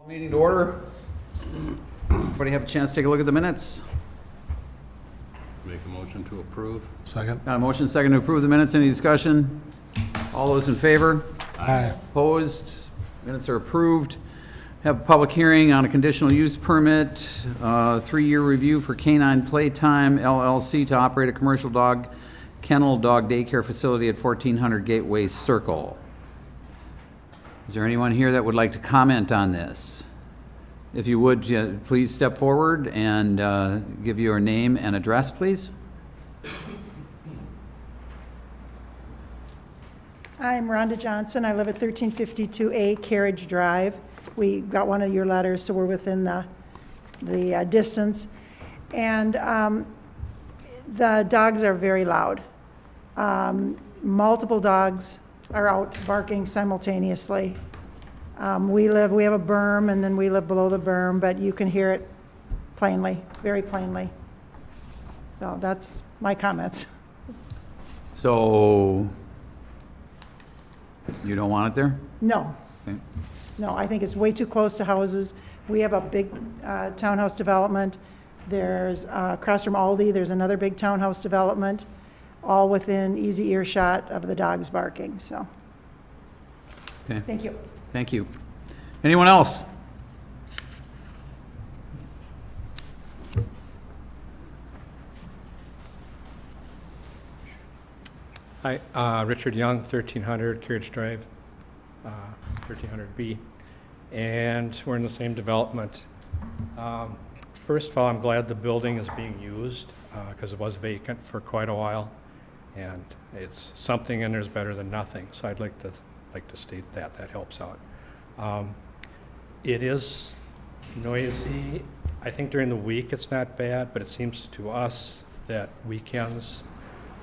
Meeting to order. Everybody have a chance to take a look at the minutes? Make a motion to approve. Second. Got a motion second to approve the minutes. Any discussion? All those in favor? Aye. Opposed? Minutes are approved. Have a public hearing on a conditional use permit, 3-year review for Canine Playtime LLC to operate a commercial dog kennel dog daycare facility at 1400 Gateway Circle. Is there anyone here that would like to comment on this? If you would, please step forward and give your name and address, please. I'm Rhonda Johnson. I live at 1352A Carriage Drive. We got one of your letters, so we're within the distance. And the dogs are very loud. Multiple dogs are out barking simultaneously. We have a berm, and then we live below the berm, but you can hear it plainly, very plainly. So that's my comments. So, you don't want it there? No. Okay. No, I think it's way too close to houses. We have a big townhouse development. There's, across from Aldi, there's another big townhouse development, all within easy earshot of the dogs barking, so. Okay. Thank you. Thank you. Anyone else? Hi, Richard Young, 1300 Carriage Drive, 1300B, and we're in the same development. First of all, I'm glad the building is being used because it was vacant for quite a while, and it's something in there is better than nothing. So I'd like to state that helps out. It is noisy. I think during the week it's not bad, but it seems to us that weekends,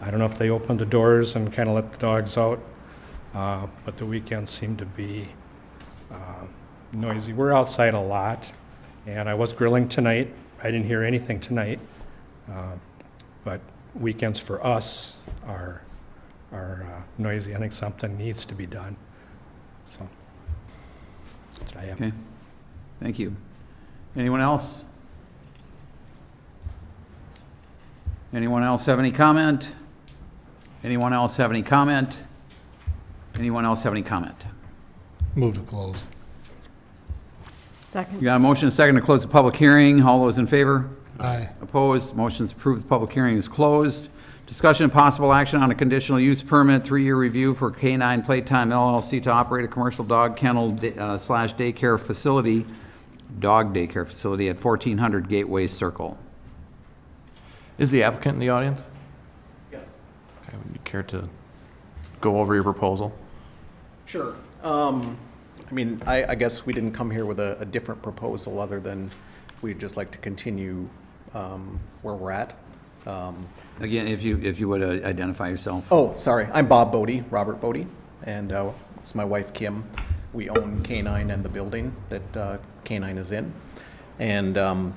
I don't know if they open the doors and kind of let the dogs out, but the weekends seem to be noisy. We're outside a lot, and I was grilling tonight. I didn't hear anything tonight, but weekends for us are noisy. I think something needs to be done. So that's what I have. Okay. Thank you. Anyone else? Anyone else have any comment? Anyone else have any comment? Anyone else have any comment? Move to close. Second. You got a motion and a second to close the public hearing. All those in favor? Aye. Opposed? Motion's approved. The public hearing is closed. Discussion and possible action on a conditional use permit, 3-year review for Canine Playtime LLC to operate a commercial dog kennel slash daycare facility, dog daycare facility at 1400 Gateway Circle. Is the applicant in the audience? Yes. Okay, would you care to go over your proposal? Sure. I mean, I guess we didn't come here with a different proposal other than we'd just like to continue where we're at. Again, if you would identify yourself. Oh, sorry. I'm Bob Bodie, Robert Bodie, and it's my wife Kim. We own Canine and the building that Canine is in. And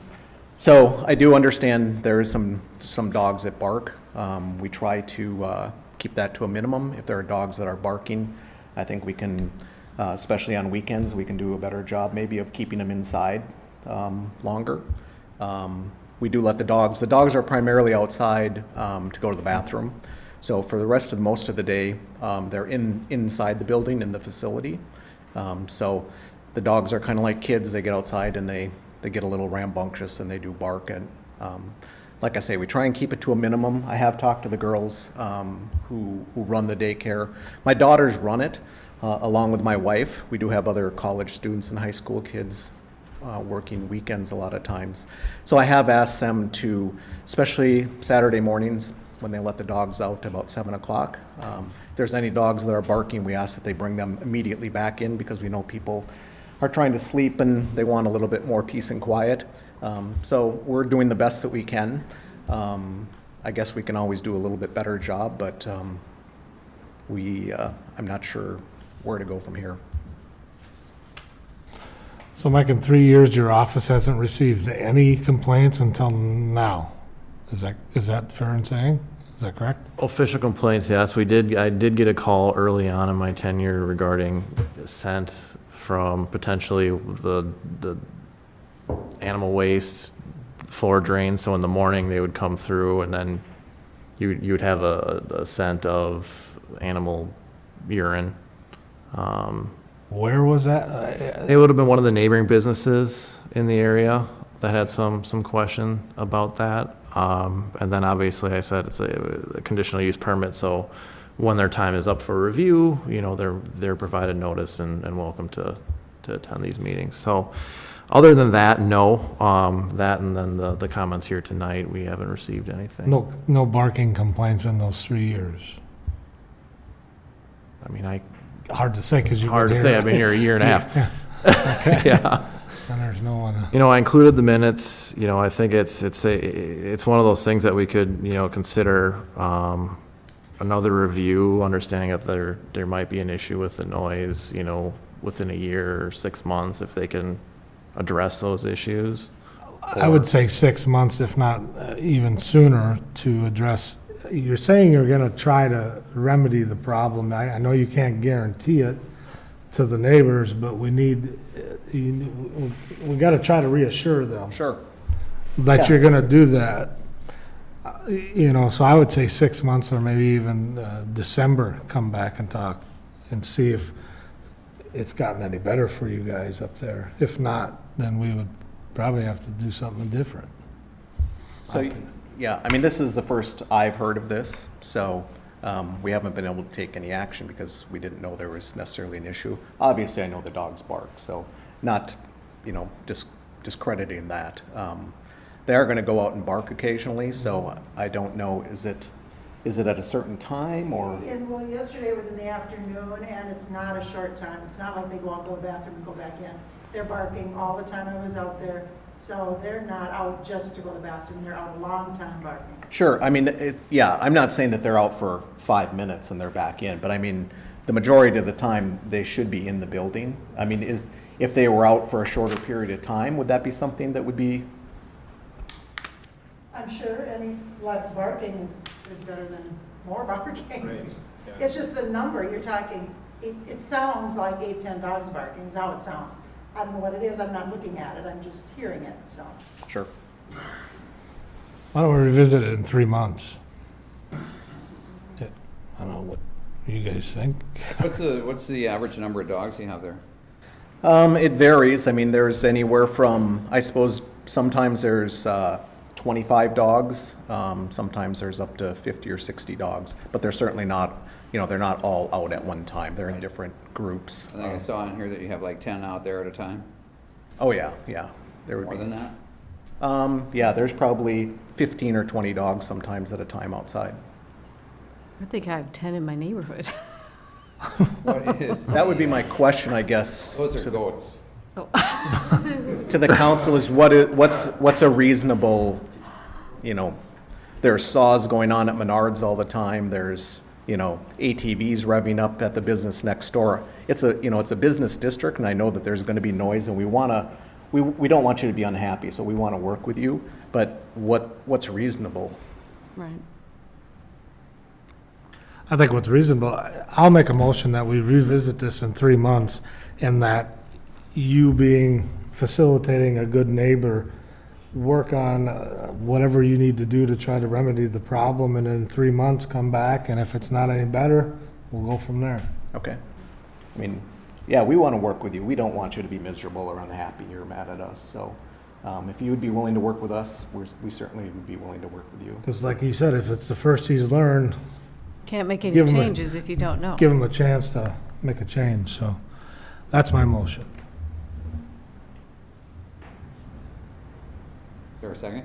so I do understand there is some dogs that bark. We try to keep that to a minimum. If there are dogs that are barking, I think we can, especially on weekends, we can do a better job maybe of keeping them inside longer. We do let the dogs are primarily outside to go to the bathroom. So for the rest of most of the day, they're inside the building in the facility. So the dogs are kind of like kids. They get outside and they get a little rambunctious and they do bark. And like I say, we try and keep it to a minimum. I have talked to the girls who run the daycare. My daughters run it along with my wife. We do have other college students and high school kids working weekends a lot of times. So I have asked them to, especially Saturday mornings when they let the dogs out about 7 o'clock. If there's any dogs that are barking, we ask that they bring them immediately back in because we know people are trying to sleep and they want a little bit more peace and quiet. So we're doing the best that we can. I guess we can always do a little bit better job, but I'm not sure where to go from here. So Mike, in 3 years, your office hasn't received any complaints until now. Is that fair in saying? Is that correct? Official complaints, yes. I did get a call early on in my tenure regarding scent from potentially the animal waste floor drain. So in the morning, they would come through, and then you would have a scent of animal urine. Where was that? It would have been one of the neighboring businesses in the area that had some question about that. And then obviously I said it's a conditional use permit, so when their time is up for review, they're provided notice and welcome to attend these meetings. So other than that, no. That and then the comments here tonight, we haven't received anything. No barking complaints in those 3 years. I mean, Hard to say because you've hard been to here. say, I've been here a year and a half. Okay. Yeah. And there's no one. I included the minutes. I think it's one of those things that we could, consider another review, understanding that there might be an issue with the noise, within a year or 6 months, if they can address those issues. I would say 6 months, if not even sooner, to address. You're saying you're going to try to remedy the problem. I know you can't guarantee it to the neighbors, but we got to try to reassure them Sure. that Yeah. you're going to do that. So I would say 6 months or maybe even December, come back and talk and see if it's gotten any better for you guys up there. If not, then we would probably have to do something different. So, yeah, I mean, this is the first I've heard of this, so we haven't been able to take any action because we didn't know there was necessarily an issue. Obviously, I know the dogs bark, so not, discrediting that. They are going to go out and bark occasionally, so I don't know, is it at a certain time or? Well, yesterday was in the afternoon, and it's not a short time. It's not like they go out, go to the bathroom, and go back in. They're barking all the time I was out there, so they're not out just to go to the bathroom. They're out a long time barking. Sure, I mean, I'm not saying that they're out for 5 minutes and they're back in, but I mean, the majority of the time, they should be in the building. I mean, if they were out for a shorter period of time, would that be something that would be? I'm sure any less barking is better than more barking. It's just the number you're talking. It sounds like 8, 10 dogs barking is how it sounds. I don't know what it is. I'm not looking at it. I'm just hearing it, so. Sure. Why don't we revisit it in 3 months? Yeah, I don't know what you guys think. What's the average number of dogs you have there? It varies. I mean, there's anywhere from, I suppose, sometimes there's 25 dogs. Sometimes there's up to 50 or 60 dogs, but they're certainly not, they're not all out at one time. They're in different groups. I think I saw in here that you have like 10 out there at a time. Oh, yeah. There would More be. than that? Yeah, there's probably 15 or 20 dogs sometimes at a time outside. I think I have 10 in my neighborhood. What is? That would be my question, I guess. Those are goats. To the council is what's a reasonable, there's saws going on at Menards all the time. There's, ATVs revving up at the business next door. It's a business district, and I know that there's going to be noise, and we don't want you to be unhappy, so we want to work with you. But what's reasonable? Right. I think what's reasonable, I'll make a motion that we revisit this in 3 months, and that you being facilitating a good neighbor, work on whatever you need to do to try to remedy the problem, and in 3 months, come back, and if it's not any better, we'll go from there. Okay. I mean, yeah, we want to work with you. We don't want you to be miserable or unhappy or mad at us. So if you would be willing to work with us, we certainly would be willing to work with you. Because like you said, if it's the first he's learned, Can't make any Give 'em a- changes if you don't know. give him a chance to make a change, so that's my motion. Is there a second?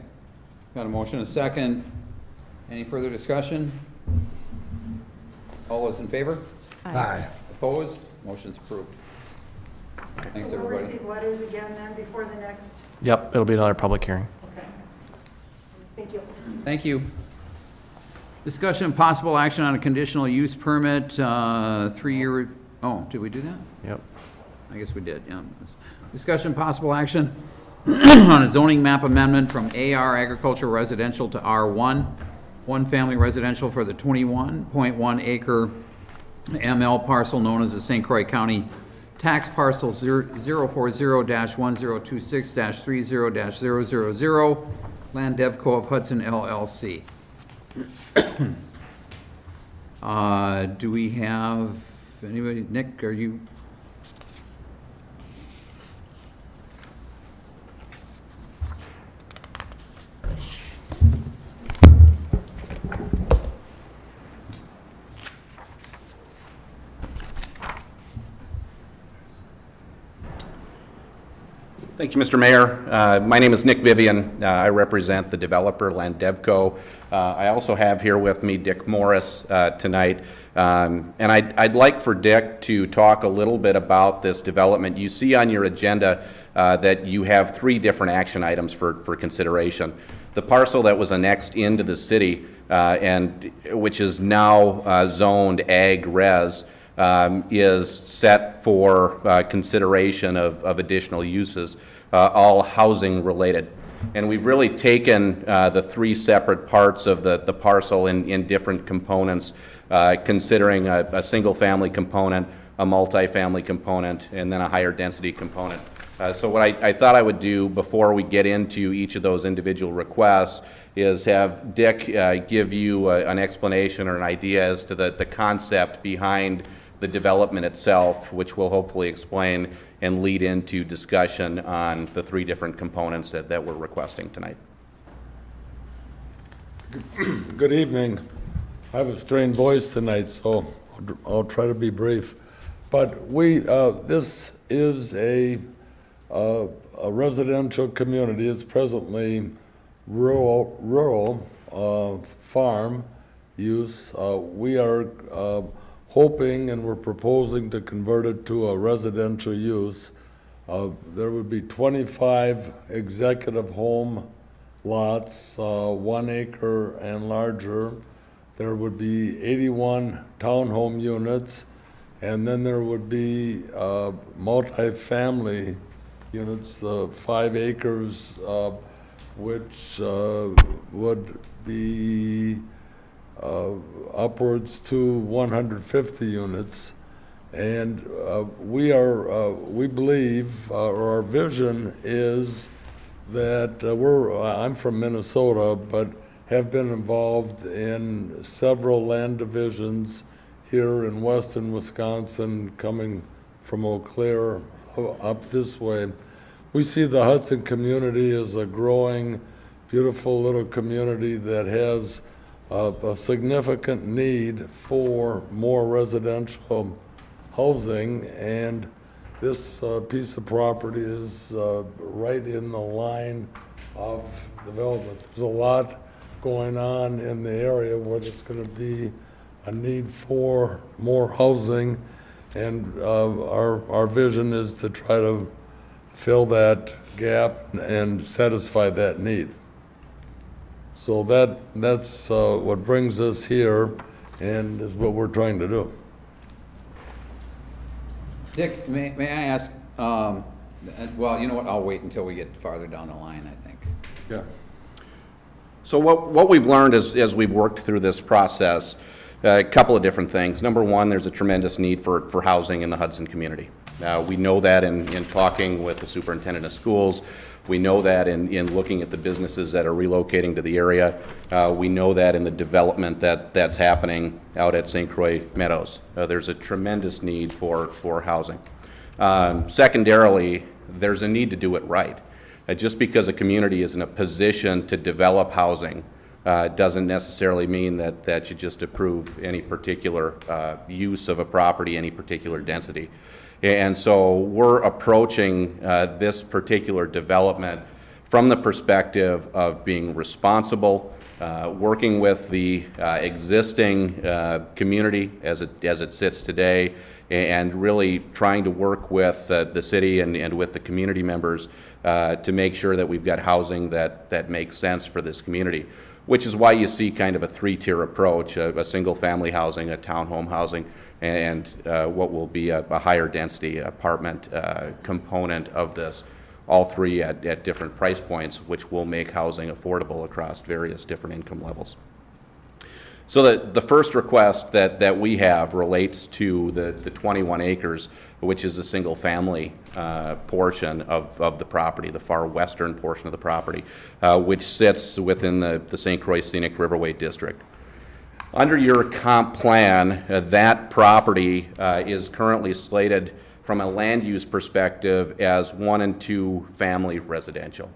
Got a motion, a second. Any further discussion? All those in favor? Aye. Opposed? Motion's approved. Thanks, So we'll everybody. receive letters again then before the next, Yep, it'll be another public hearing. okay. Thank you. Thank you. Discussion and possible action on a conditional use permit, 3-year, did we do that? Yep. I guess we did, yeah. Discussion possible action on a zoning map amendment from AR agricultural residential to R1, one-family residential for the 21.1 acre ML parcel known as the St. Croix County tax parcel 040-1026-30-0000, Land Devco of Hudson LLC. Do we have anybody? Nick, are you? Thank you, Mr. Mayor. My name is Nick Vivian. I represent the developer, Land Devco. I also have here with me Dick Morris tonight. And I'd like for Dick to talk a little bit about this development. You see on your agenda that you have 3 different action items for consideration. The parcel that was annexed into the city and which is now zoned Ag Res is set for consideration of additional uses, all housing related. And we've really taken the 3 separate parts of the parcel in different components, considering a single family component, a multifamily component, and then a higher density component. So what I thought I would do before we get into each of those individual requests is have Dick give you an explanation or an idea as to the concept behind the development itself, which will hopefully explain and lead into discussion on the 3 different components that we're requesting tonight. Good evening. I have a strained voice tonight, so I'll try to be brief. But this is a residential community. It's presently rural farm use. We are hoping and we're proposing to convert it to a residential use. There would be 25 executive home lots, 1 acre and larger. There would be 81 townhome units, and then there would be multifamily units, 5 acres, which would be upwards to 150 units. And we believe, or our vision is that I'm from Minnesota, but have been involved in several land divisions here in western Wisconsin, coming from Eau Claire up this way. We see the Hudson community as a growing, beautiful little community that has a significant need for more residential housing, and this piece of property is right in the line of development. There's a lot going on in the area where there's going to be a need for more housing, and our vision is to try to fill that gap and satisfy that need. So that's what brings us here, and is what we're trying to do. Dick, may I ask, well, you know what, I'll wait until we get farther down the line, I think. Yeah. So what we've learned as we've worked through this process, a couple of different things. Number one, there's a tremendous need for housing in the Hudson community. We know that in talking with the superintendent of schools. We know that in looking at the businesses that are relocating to the area. We know that in the development that's happening out at St. Croix Meadows. There's a tremendous need for housing. Secondarily, there's a need to do it right. Just because a community is in a position to develop housing doesn't necessarily mean that you just approve any particular use of a property, any particular density. And so we're approaching this particular development from the perspective of being responsible, working with the existing community as it sits today, and really trying to work with the city and with the community members to make sure that we've got housing that makes sense for this community, which is why you see kind of a 3-tier approach, a single family housing, a townhome housing, and what will be a higher density apartment component of this, all 3 at different price points, which will make housing affordable across various different income levels. So the first request that we have relates to the 21 acres, which is a single-family portion of the property, the far western portion of the property, which sits within the St. Croix Scenic Riverway District. Under your comp plan, that property is currently slated from a land use perspective as 1 and 2 family residential.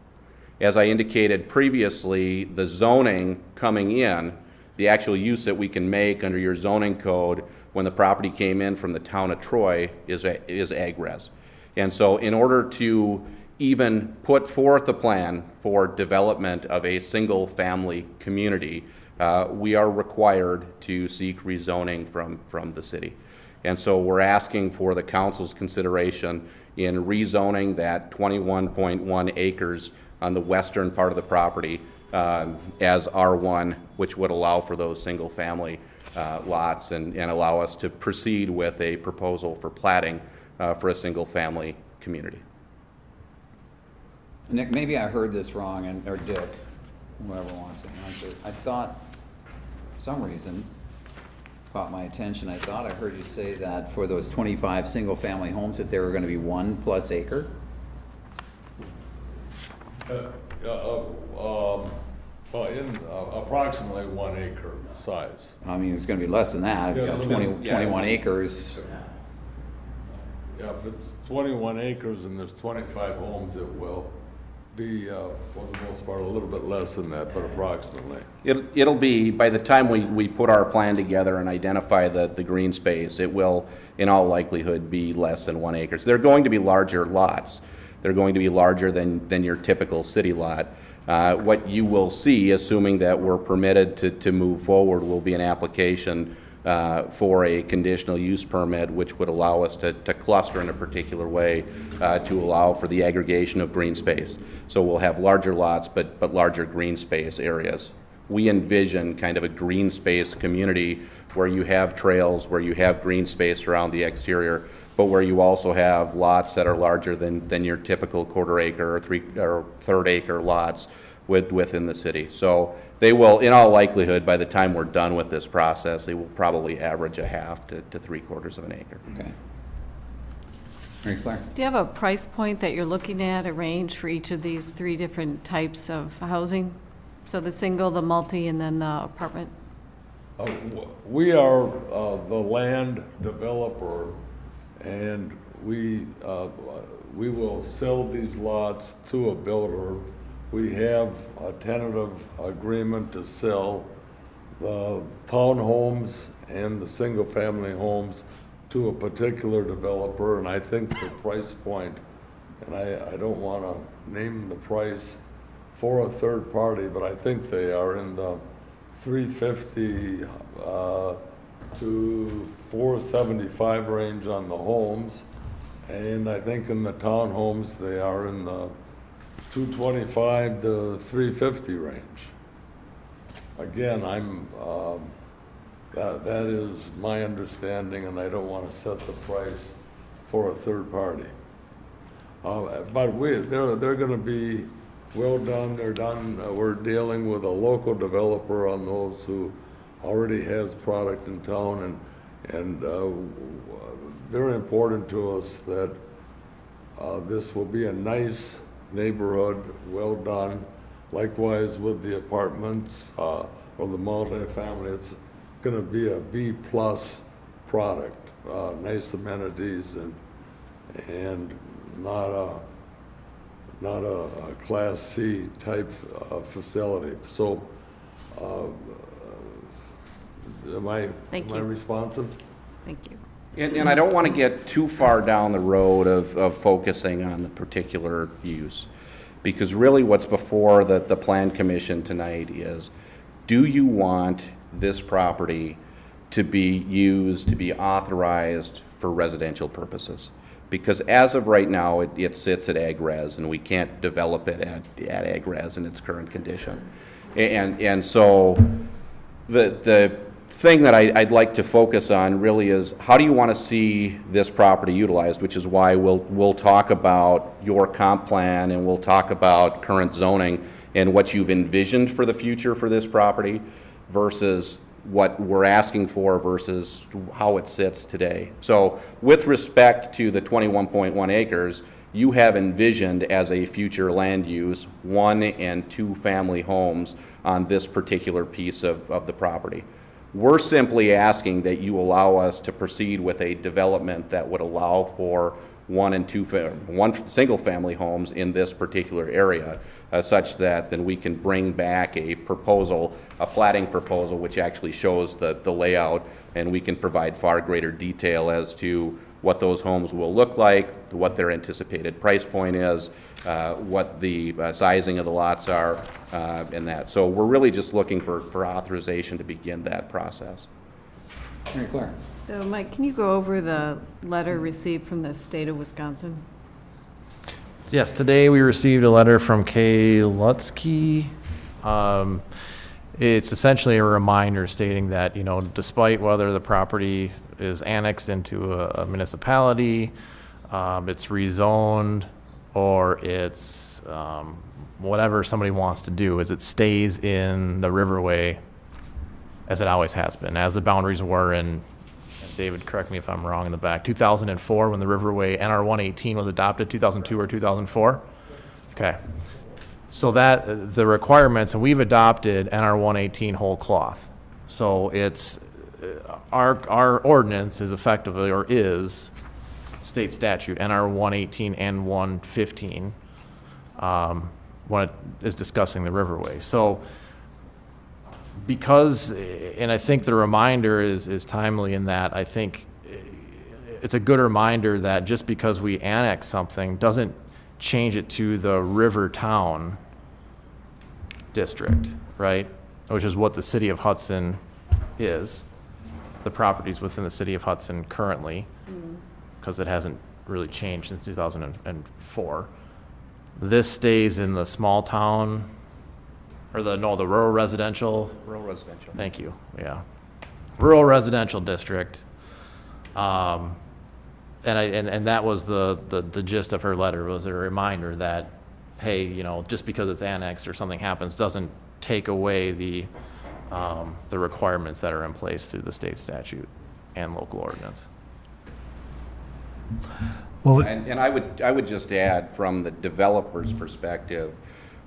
As I indicated previously, the zoning coming in, the actual use that we can make under your zoning code when the property came in from the town of Troy is ag-res. And so in order to even put forth a plan for development of a single-family community, we are required to seek rezoning from the city. And so we're asking for the council's consideration in rezoning that 21.1 acres on the western part of the property as R1, which would allow for those single-family lots and allow us to proceed with a proposal for platting for a single-family community. Nick, maybe I heard this wrong, or Dick, whoever wants to answer. I thought, for some reason, caught my attention. I thought I heard you say that for those 25 single-family homes that there were going to be 1+ acre. Well, in approximately 1 acre size. I mean, it's going to be less than that. Yeah, You know, so 21 acres. Yeah, if it's 21 acres and there's 25 homes, it will be, for the most part, a little bit less than that, but approximately. It'll be, by the time we put our plan together and identify the green space, it will, in all likelihood, be less than 1 acre. So they're going to be larger lots. They're going to be larger than your typical city lot. What you will see, assuming that we're permitted to move forward, will be an application for a conditional use permit, which would allow us to cluster in a particular way to allow for the aggregation of green space. So we'll have larger lots, but larger green space areas. We envision kind of a green space community where you have trails, where you have green space around the exterior, but where you also have lots that are larger than your typical quarter acre or third acre lots within the city. So they will, in all likelihood, by the time we're done with this process, they will probably average a half to 3/4 of an acre. Okay. Very clear. Do you have a price point that you're looking at, a range for each of these 3 different types of housing? So the single, the multi, and then the apartment? We are the land developer, and we will sell these lots to a builder. We have a tentative agreement to sell the townhomes and the single-family homes to a particular developer, and I think the price point, and I don't want to name the price for a third party, but I think they are in the $350 to $475 range on the homes, and I think in the townhomes they are in the $225 to $350 range. Again, that is my understanding, and I don't want to set the price for a third party. But they're going to be well done. They're done. We're dealing with a local developer on those who already has product in town, and very important to us that this will be a nice neighborhood, well done. Likewise with the apartments or the multifamily, it's going to be a B+ product, nice amenities and not a Class C type facility. So, am I responsive? Thank you. And I don't want to get too far down the road of focusing on the particular use, because really what's before the Plan Commission tonight is, do you want this property to be used, to be authorized for residential purposes? Because as of right now, it sits at ag-res, and we can't develop it at ag-res in its current condition. And so the thing that I'd like to focus on really is, how do you want to see this property utilized, which is why we'll talk about your comp plan, and we'll talk about current zoning and what you've envisioned for the future for this property versus what we're asking for versus how it sits today. So with respect to the 21.1 acres, you have envisioned as a future land use 1- and 2-family homes on this particular piece of the property. We're simply asking that you allow us to proceed with a development that would allow for 1 and 2 single-family homes in this particular area, such that then we can bring back a proposal, a plating proposal, which actually shows the layout, and we can provide far greater detail as to what those homes will look like, what their anticipated price point is, what the sizing of the lots are, and that. So we're really just looking for authorization to begin that process. Mary Claire? So Mike, can you go over the letter received from the state of Wisconsin? Yes, today we received a letter from Kay Lutsky. It's essentially a reminder stating that, you know, despite whether the property is annexed into a municipality, it's rezoned, or it's whatever somebody wants to do, is it stays in the riverway as it always has been, as the boundaries were in, David, correct me if I'm wrong in the back, 2004 when the riverway NR 118 was adopted, 2002 or 2004? Okay. So that, the requirements, and we've adopted NR 118 whole cloth. So it's, our ordinance is effectively, or is, state statute, NR 118 and 115, when it is discussing the riverway. So because, and I think the reminder is timely in that, I think it's a good reminder that just because we annex something doesn't change it to the river town district, right? Which is what the city of Hudson is. The properties within the city of Hudson currently, because it hasn't really changed since 2004. This stays in the small town, or the rural residential. Rural residential. Thank you, yeah. Rural residential district. And that was the gist of her letter, was a reminder that, hey, you know, just because it's annexed or something happens doesn't take away the requirements that are in place through the state statute and local ordinance. Well, And I would just add, from the developer's perspective,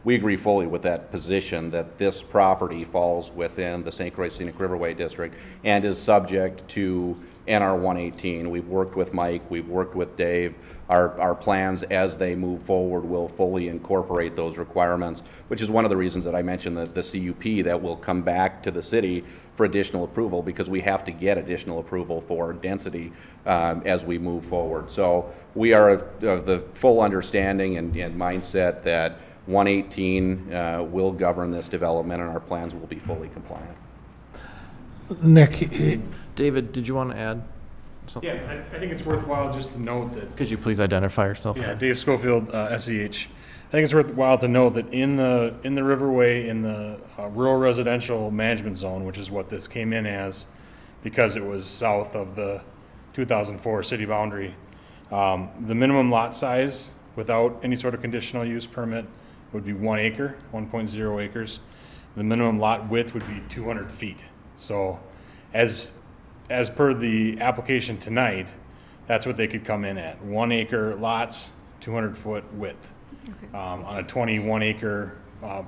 we agree fully with that position that this property falls within the St. Croix Scenic Riverway District and is subject to NR 118. We've worked with Mike, we've worked with Dave. Our plans as they move forward will fully incorporate those requirements, which is one of the reasons that I mentioned the CUP that will come back to the city for additional approval, because we have to get additional approval for density as we move forward. So we are of the full understanding and mindset that 118 will govern this development, and our plans will be fully compliant. Nick, David, did you want to add something? Yeah, I think it's worthwhile just to note that, Could you please identify yourself? yeah, Dave Schofield, SEH. I think it's worthwhile to note that in the riverway, in the rural residential management zone, which is what this came in as, because it was south of the 2004 city boundary, the minimum lot size without any sort of conditional use permit would be 1 acre, 1.0 acres. The minimum lot width would be 200 feet. So as per the application tonight, that's what they could come in at. 1 acre lots, 200-foot width. On a 21 acre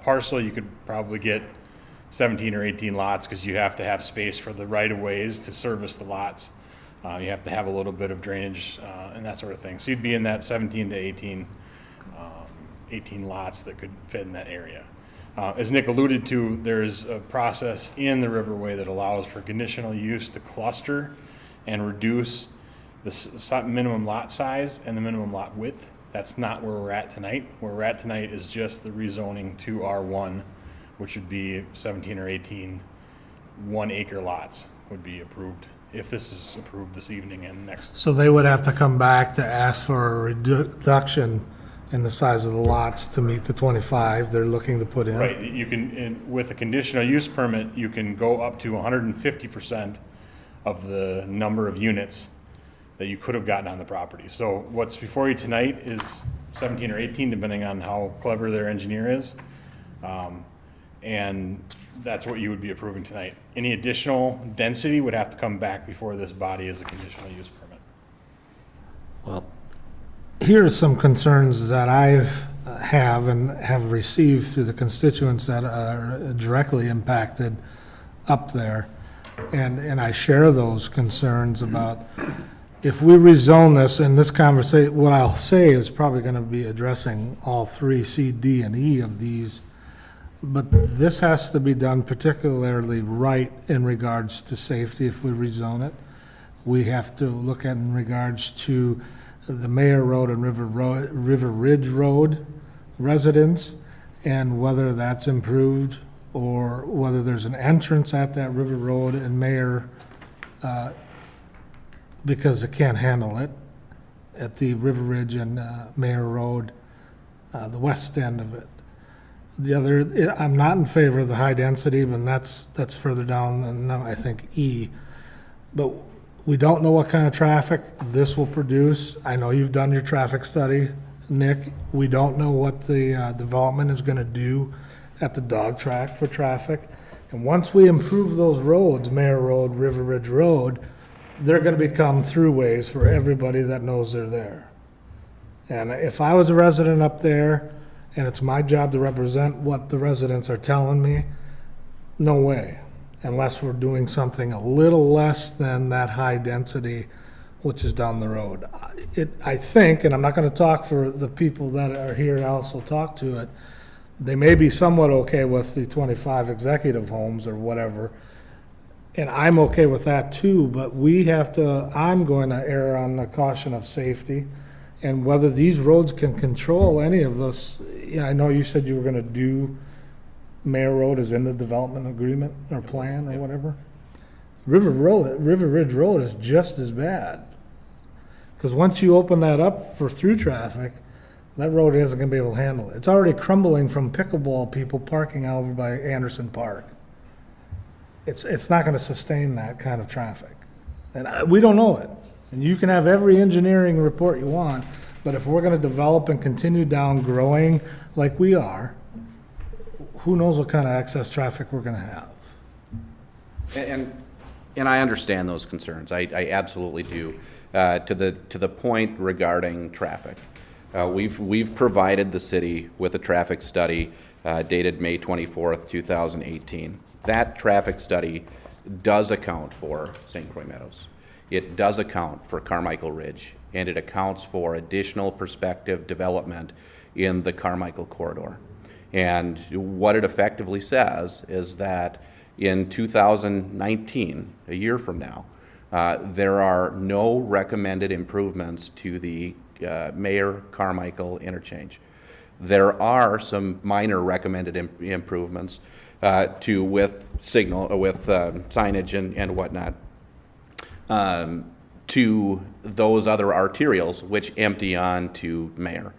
parcel, you could probably get 17 or 18 lots, because you have to have space for the right-of-ways to service the lots. You have to have a little bit of drainage and that sort of thing. So you'd be in that 17 to 18 lots that could fit in that area. As Nick alluded to, there's a process in the riverway that allows for conditional use to cluster and reduce the minimum lot size and the minimum lot width. That's not where we're at tonight. Where we're at tonight is just the rezoning to R1, which would be 17 or 18 1-acre lots would be approved, if this is approved this evening and next. so they would have to come back to ask for a reduction in the size of the lots to meet the 25 they're looking to put in? Right, you can, with a conditional use permit, you can go up to 150% of the number of units that you could have gotten on the property. So what's before you tonight is 17 or 18, depending on how clever their engineer is. and that's what you would be approving tonight. Any additional density would have to come back before this body as a conditional use permit. Well, here are some concerns that have and have received through the constituents that are directly impacted up there. And I share those concerns about if we rezone this, and this conversation, what I'll say is probably going to be addressing all three, C, D, and E of these, but this has to be done particularly right in regards to safety if we rezone it. We have to look at in regards to the Mayor Road and River Ridge Road residents, and whether that's improved, or whether there's an entrance at that River Road and Mayor, because it can't handle it, at the River Ridge and Mayor Road, the west end of it. The other, I'm not in favor of the high density, but that's further down, and I think E. But we don't know what kind of traffic this will produce. I know you've done your traffic study, Nick. We don't know what the development is going to do at the dog track for traffic. And once we improve those roads, Mayor Road, River Ridge Road, they're going to become throughways for everybody that knows they're there. And if I was a resident up there, and it's my job to represent what the residents are telling me, no way, unless we're doing something a little less than that high density, which is down the road. I think, and I'm not going to talk for the people that are here to also talk to it, they may be somewhat okay with the 25 executive homes or whatever, and I'm okay with that too, but I'm going to err on the caution of safety, and whether these roads can control any of this. Yeah, I know you said you were going to do Mayor Road is in the development agreement or plan or whatever. River Ridge Road is just as bad, because once you open that up for through traffic, that road isn't going to be able to handle it. It's already crumbling from pickleball people parking over by Anderson Park. It's not going to sustain that kind of traffic. And we don't know it. And you can have every engineering report you want, but if we're going to develop and continue down growing like we are, who knows what kind of excess traffic we're going to have. And I understand those concerns. I absolutely do. To the point regarding traffic. We've provided the city with a traffic study dated May 24th, 2018. That traffic study does account for St. Croix Meadows. It does account for Carmichael Ridge, and it accounts for additional prospective development in the Carmichael corridor. And what it effectively says is that in 2019, a year from now, there are no recommended improvements to the Mayor Carmichael interchange. There are some minor recommended improvements with signage and whatnot to those other arterials which empty on to Mayor.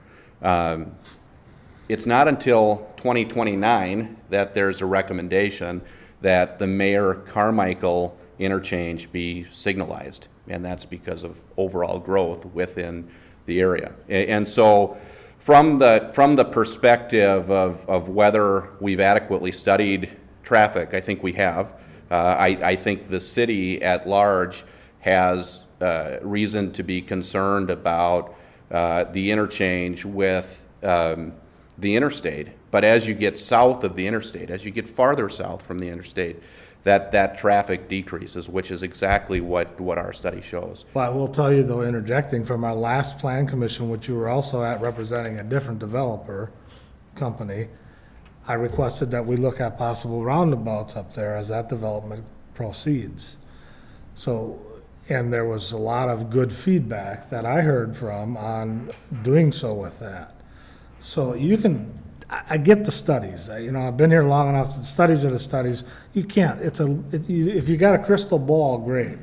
It's not until 2029 that there's a recommendation that the Mayor Carmichael interchange be signalized, and that's because of overall growth within the area. And so from the perspective of whether we've adequately studied traffic, I think we have. I think the city at large has reason to be concerned about the interchange with the interstate. But as you get south of the interstate, as you get farther south from the interstate, that traffic decreases, which is exactly what our study shows. Well, I will tell you though, interjecting from our last plan commission, which you were also at representing a different developer company, I requested that we look at possible roundabouts up there as that development proceeds. So, and there was a lot of good feedback that I heard from on doing so with that. So you can, I get the studies. I've been here long enough. The studies are the studies. You can't. If you got a crystal ball, great.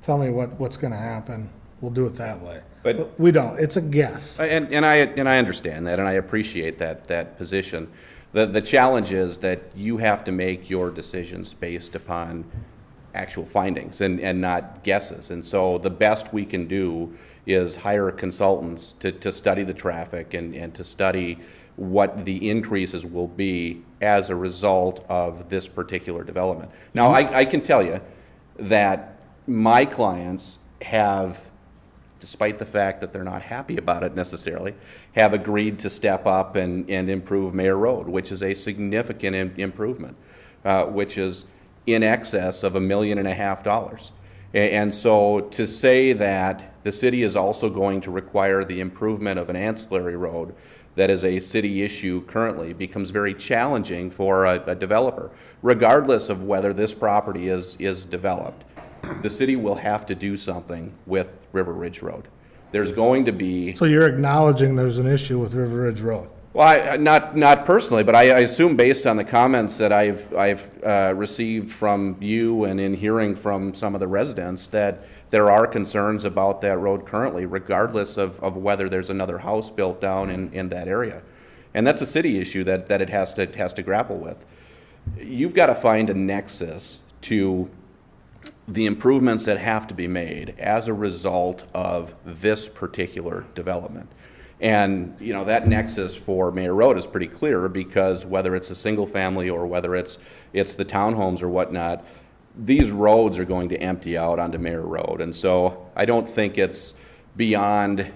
Tell me what's going to happen. We'll do it that way. But we don't. It's a guess. And I understand that, and I appreciate that position. The challenge is that you have to make your decisions based upon actual findings and not guesses. And so the best we can do is hire consultants to study the traffic and to study what the increases will be as a result of this particular development. Now, I can tell you that my clients have, despite the fact that they're not happy about it necessarily, have agreed to step up and improve Mayor Road, which is a significant improvement, which is in excess of $1.5 million. And so to say that the city is also going to require the improvement of an ancillary road that is a city issue currently becomes very challenging for a developer. Regardless of whether this property is developed, the city will have to do something with River Ridge Road. There's going to be... So you're acknowledging there's an issue with River Ridge Road? Well, not personally, but I assume based on the comments that I've received from you and in hearing from some of the residents that there are concerns about that road currently, regardless of whether there's another house built down in that area. And that's a city issue that it has to grapple with. You've got to find a nexus to the improvements that have to be made as a result of this particular development. And, you know, that nexus for Mayor Road is pretty clear, because whether it's a single family or whether it's the townhomes or whatnot, these roads are going to empty out onto Mayor Road. And so I don't think it's beyond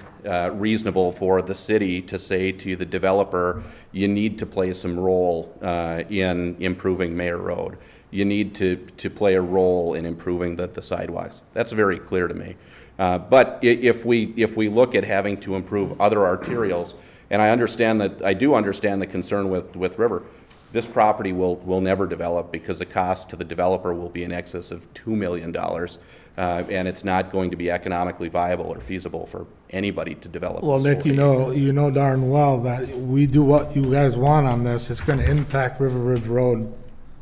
reasonable for the city to say to the developer, you need to play some role in improving Mayor Road. You need to play a role in improving the sidewalks. That's very clear to me. But if we look at having to improve other arterials, and I do understand the concern with River, this property will never develop because the cost to the developer will be in excess of $2 million, and it's not going to be economically viable or feasible for anybody to develop. Well, this Nick, over. you know darn well that we do what you guys want on this. It's going to impact River Ridge Road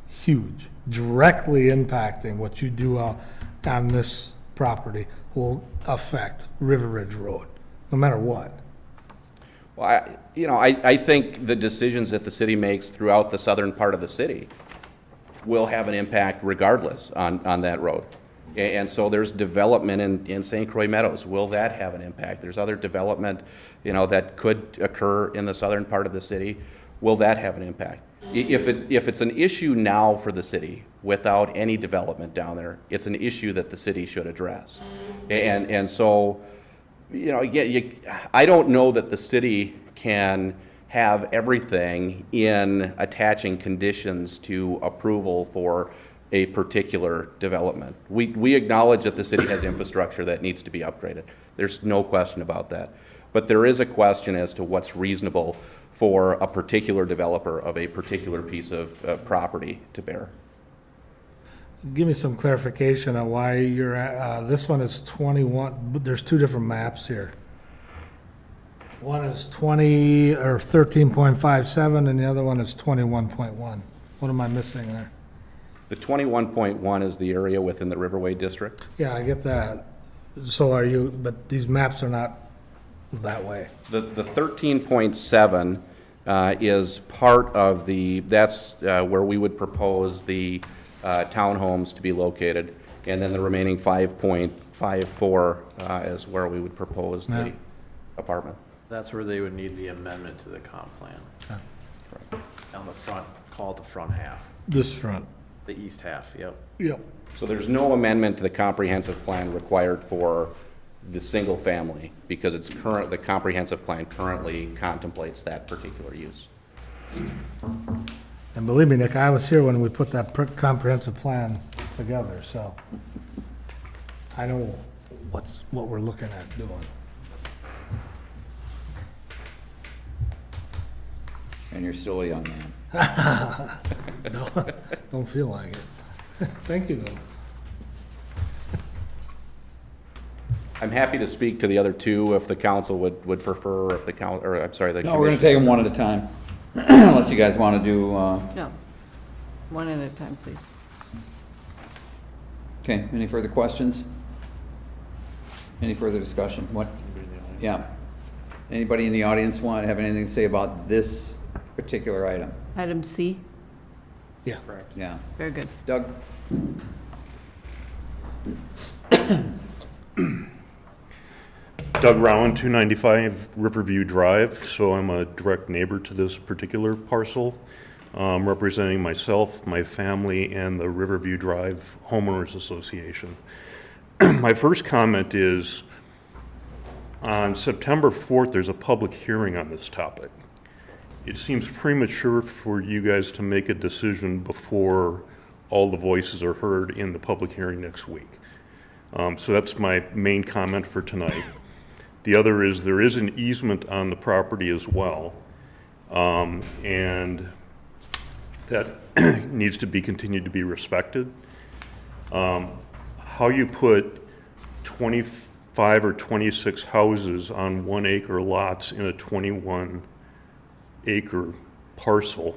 huge, directly impacting what you do on this property will affect River Ridge Road, no matter what. Well, I think the decisions that the city makes throughout the southern part of the city will have an impact regardless on that road. And so there's development in St. Croix Meadows. Will that have an impact? There's other development, that could occur in the southern part of the city. Will that have an impact? If it's an issue now for the city without any development down there, it's an issue that the city should address. And so, again, I don't know that the city can have everything in attaching conditions to approval for a particular development. We acknowledge that the city has infrastructure that needs to be upgraded. There's no question about that. But there is a question as to what's reasonable for a particular developer of a particular piece of property to bear. Give me some clarification on why you're at, this one is 21, but there's two different maps here. One is 20 or 13.57 and the other one is 21.1. What am I missing there? The 21.1 is the area within the Riverway District. Yeah, I get that. So are you, but these maps are not that way. The 13.7 is part of that's where we would propose the townhomes to be located, and then the remaining 5.54 is where we would propose the apartment. That's where they would need the amendment to the comp plan. On the front, call it the front half, This front. the east half, yep. Yep. So there's no amendment to the comprehensive plan required for the single family, because the comprehensive plan currently contemplates that particular use. And believe me, Nick, I was here when we put that comprehensive plan together, so I know what we're looking at doing. And you're still a young man. Don't feel like it. Thank you, though. I'm happy to speak to the other two if the council would prefer, or if the No, we're gonna take them one at a time, unless you guys want to do, No, one at a time, please. okay, any further questions? Any further discussion? What? Yeah. Anybody in the audience want to have anything to say about this particular item? Item C, Yeah. Yeah. very good. Doug? Doug Rowan, 295 Riverview Drive, so I'm a direct neighbor to this particular parcel, representing myself, my family, and the Riverview Drive Homeowners Association. My first comment is, on September 4th, there's a public hearing on this topic. It seems premature for you guys to make a decision before all the voices are heard in the public hearing next week. So that's my main comment for tonight. The other is there is an easement on the property as well, and that needs to be continued to be respected. How you put 25 or 26 houses on 1 acre lots in a 21 acre parcel,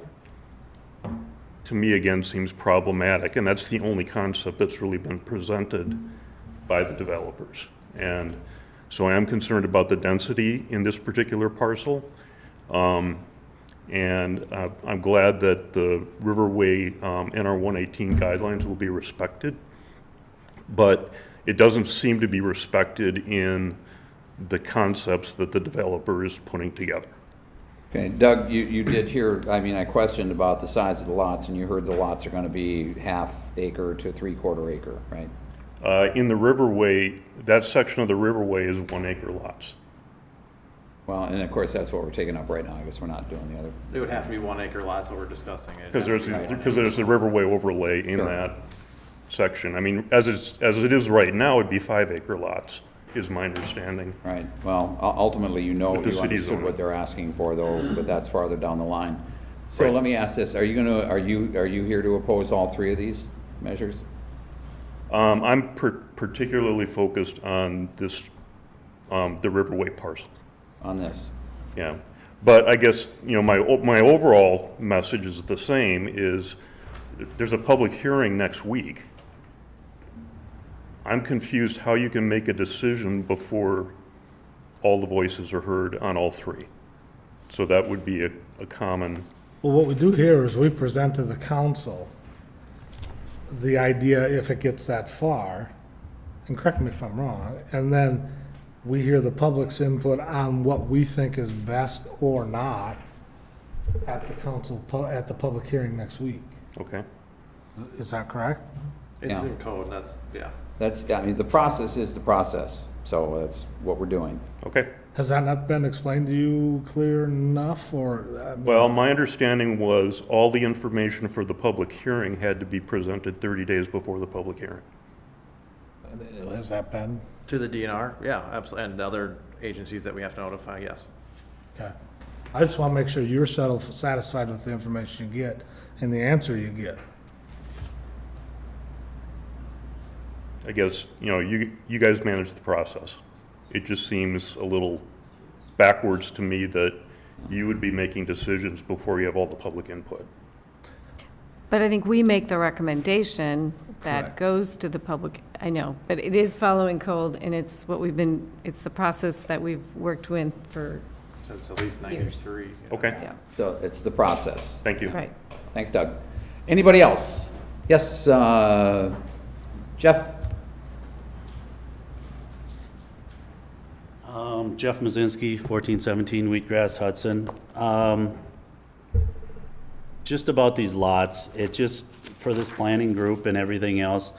to me again seems problematic, and that's the only concept that's really been presented by the developers. And so I am concerned about the density in this particular parcel. And I'm glad that the Riverway NR 118 guidelines will be respected, but it doesn't seem to be respected in the concepts that the developer is putting together. Okay, Doug, you did hear, I mean, I questioned about the size of the lots, and you heard the lots are going to be half acre to 3/4 acre, right? In the Riverway, that section of the Riverway is 1 acre lots. Well, and of course, that's what we're taking up right now. I guess we're not doing the other. It would have to be 1 acre lots that we're discussing. Because there's the Riverway overlay in Sure. that section. I mean, as it is right now, it'd be 5 acre lots, is my understanding. Right, well, ultimately, you With the understood city zone. what they're asking for, though, but that's farther down the line. So Right. let me ask this, are you here to oppose all three of these measures? I'm particularly focused on this, the Riverway parcel. On this? Yeah, but I guess, my overall message is the same, is there's a public hearing next week. I'm confused how you can make a decision before all the voices are heard on all three. So that would be a common, Well, what we do here is we present to the council the idea if it gets that far, and correct me if I'm wrong, and then we hear the public's input on what we think is best or not at the council, at the public hearing next week. okay? Is that correct? It's Yeah. in code, that's, yeah. I mean, the process is the process, so that's what we're doing. Okay. Has that not been explained to you clear enough, or? I mean, Well, my understanding was all the information for the public hearing had to be presented 30 days before the public hearing. Has that been? To the DNR, yeah, absolutely, and the other agencies that we have to notify, yes. Okay. I just want to make sure you're satisfied with the information you get and the answer you get. I guess, you guys manage the process. It just seems a little backwards to me that you would be making decisions before you have all the public input. But I think we make the recommendation that Correct. goes to the public, I know, but it is following code, and it's what it's the process that we've worked with for, Since at least Years. 93. Okay, yeah, So it's the process. thank you. right. Thanks, Doug. Anybody else? Yes, Jeff? Jeff Mazinski, 1417 Wheatgrass, Hudson. Just about these lots, it just, for this planning group and everything else,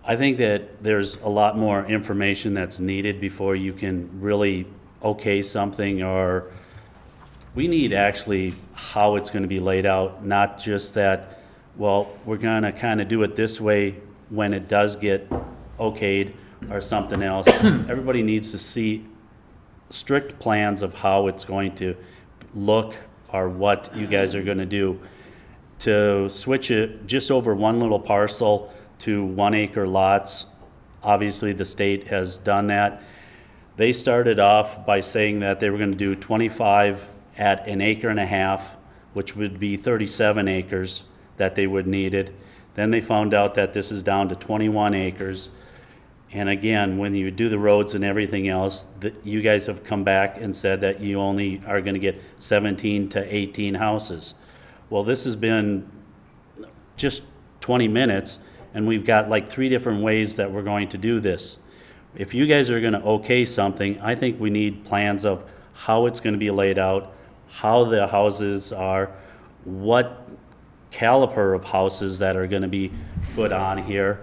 I think that there's a lot more information that's needed before you can really okay something, or we need actually how it's going to be laid out, not just that, well, we're going to kind of do it this way when it does get okayed or something else. Everybody needs to see strict plans of how it's going to look or what you guys are going to do. To switch it just over one little parcel to 1 acre lots, obviously the state has done that. They started off by saying that they were going to do 25 at 1.5 acres, which would be 37 acres that they would needed. Then they found out that this is down to 21 acres. And again, when you do the roads and everything else, you guys have come back and said that you only are going to get 17 to 18 houses. Well, this has been just 20 minutes, and we've got like 3 different ways that we're going to do this. If you guys are gonna okay something, I think we need plans of how it's gonna be laid out, how the houses are, what caliber of houses that are gonna be put on here,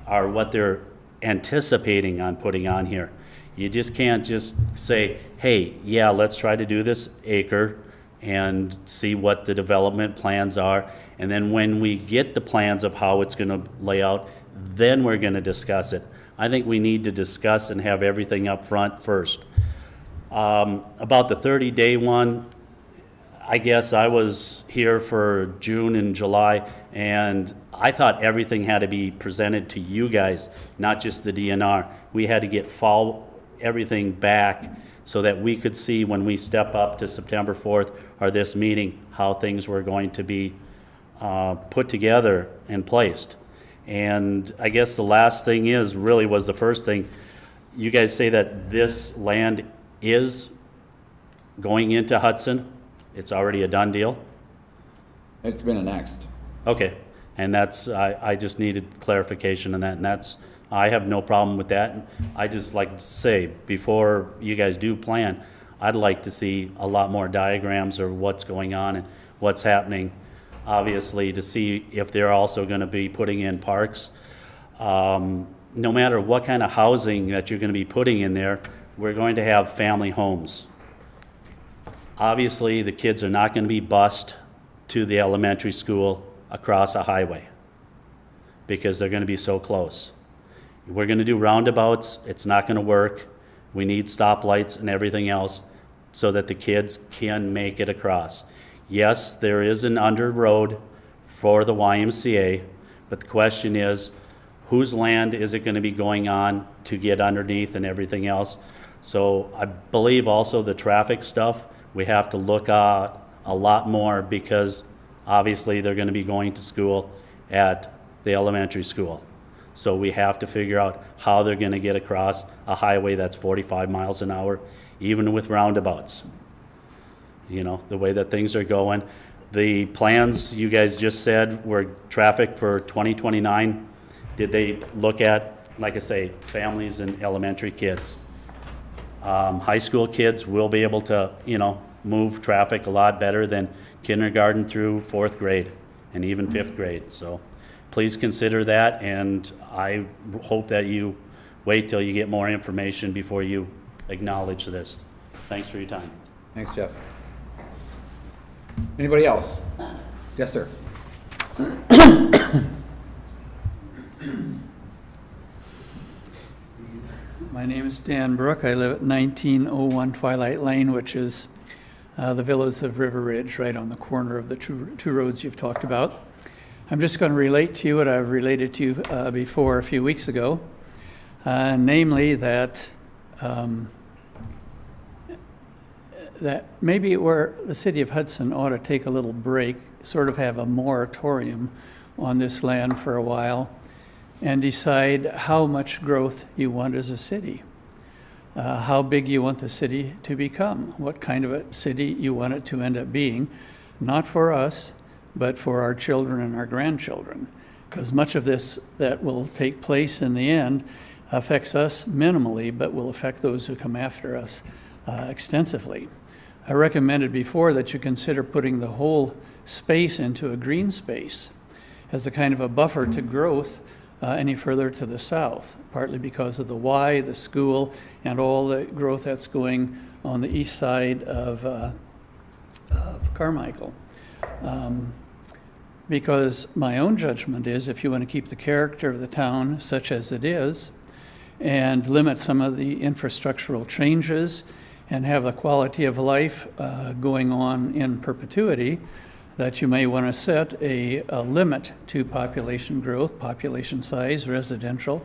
are what they're anticipating on putting on here. You just can't just say, hey, yeah, let's try to do this acre and see what the development plans are. And then when we get the plans of how it's gonna lay out, then we're gonna discuss it. I think we need to discuss and have everything up front first. About the 30-day one, I guess I was here for June and July, and I thought everything had to be presented to you guys, not just the DNR. We had to get everything back so that we could see when we step up to September 4th or this meeting, how things were going to be put together and placed. And I guess the last thing was the first thing. You guys say that this land is going into Hudson. It's already a done deal? It's been annexed. Okay, and I just needed clarification on that, and I have no problem with that. I just like to say, before you guys do plan, I'd like to see a lot more diagrams of what's going on and what's happening, obviously, to see if they're also gonna be putting in parks. No matter what kind of housing that you're gonna be putting in there, we're going to have family homes. Obviously, the kids are not gonna be bused to the elementary school across a highway because they're gonna be so close. We're gonna do roundabouts, it's not gonna work. We need stoplights and everything else so that the kids can make it across. Yes, there is an under road for the YMCA, but the question is, whose land is it gonna be going on to get underneath and everything else? So I believe also the traffic stuff, we have to look at a lot more because obviously they're gonna be going to school at the elementary school. So we have to figure out how they're gonna get across a highway that's 45 miles an hour, even with roundabouts. You know, the way that things are going. The plans you guys just said were traffic for 2029. Did they look at, like I say, families and elementary kids? High school kids will be able to, move traffic a lot better than kindergarten through 4th grade and even 5th grade. So please consider that, and I hope that you wait till you get more information before you acknowledge this. Thanks for your time. Thanks, Jeff. Anybody else? Yes, sir. My name is Dan Brook. I live at 1901 Twilight Lane, which is the village of River Ridge, right on the corner of the two roads you've talked about. I'm just going to relate to you what I've related to you before a few weeks ago, namely that that maybe where the city of Hudson ought to take a little break, sort of have a moratorium on this land for a while, and decide how much growth you want as a city, how big you want the city to become, what kind of a city you want it to end up being, not for us, but for our children and our grandchildren. Because much of this that will take place in the end affects us minimally, but will affect those who come after us extensively. I recommended before that you consider putting the whole space into a green space as a kind of a buffer to growth any further to the south, partly because of the Y, the school, and all the growth that's going on the east side of Carmichael. Because my own judgment is if you want to keep the character of the town such as it is and limit some of the infrastructural changes and have the quality of life going on in perpetuity, that you may want to set a limit to population growth, population size, residential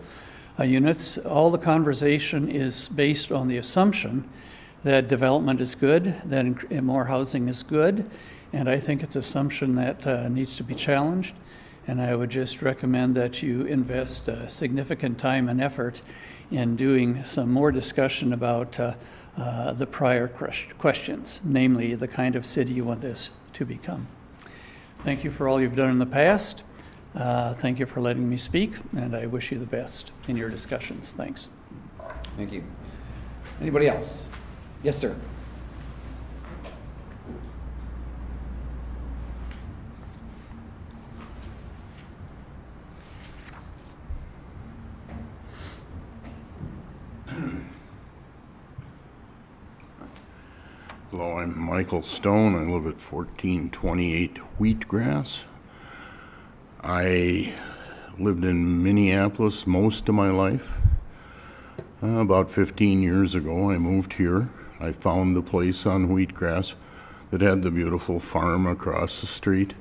units. All the conversation is based on the assumption that development is good, that more housing is good, and I think it's an assumption that needs to be challenged. And I would just recommend that you invest significant time and effort in doing some more discussion about the prior questions, namely the kind of city you want this to become. Thank you for all you've done in the past. Thank you for letting me speak, and I wish you the best in your discussions. Thanks. Thank you. Anybody else? Yes, sir. Hello, I'm Michael Stone. I live at 1428 Wheatgrass. I lived in Minneapolis most of my life. About 15 years ago, I moved here. I found the place on Wheatgrass that had the beautiful farm across the street.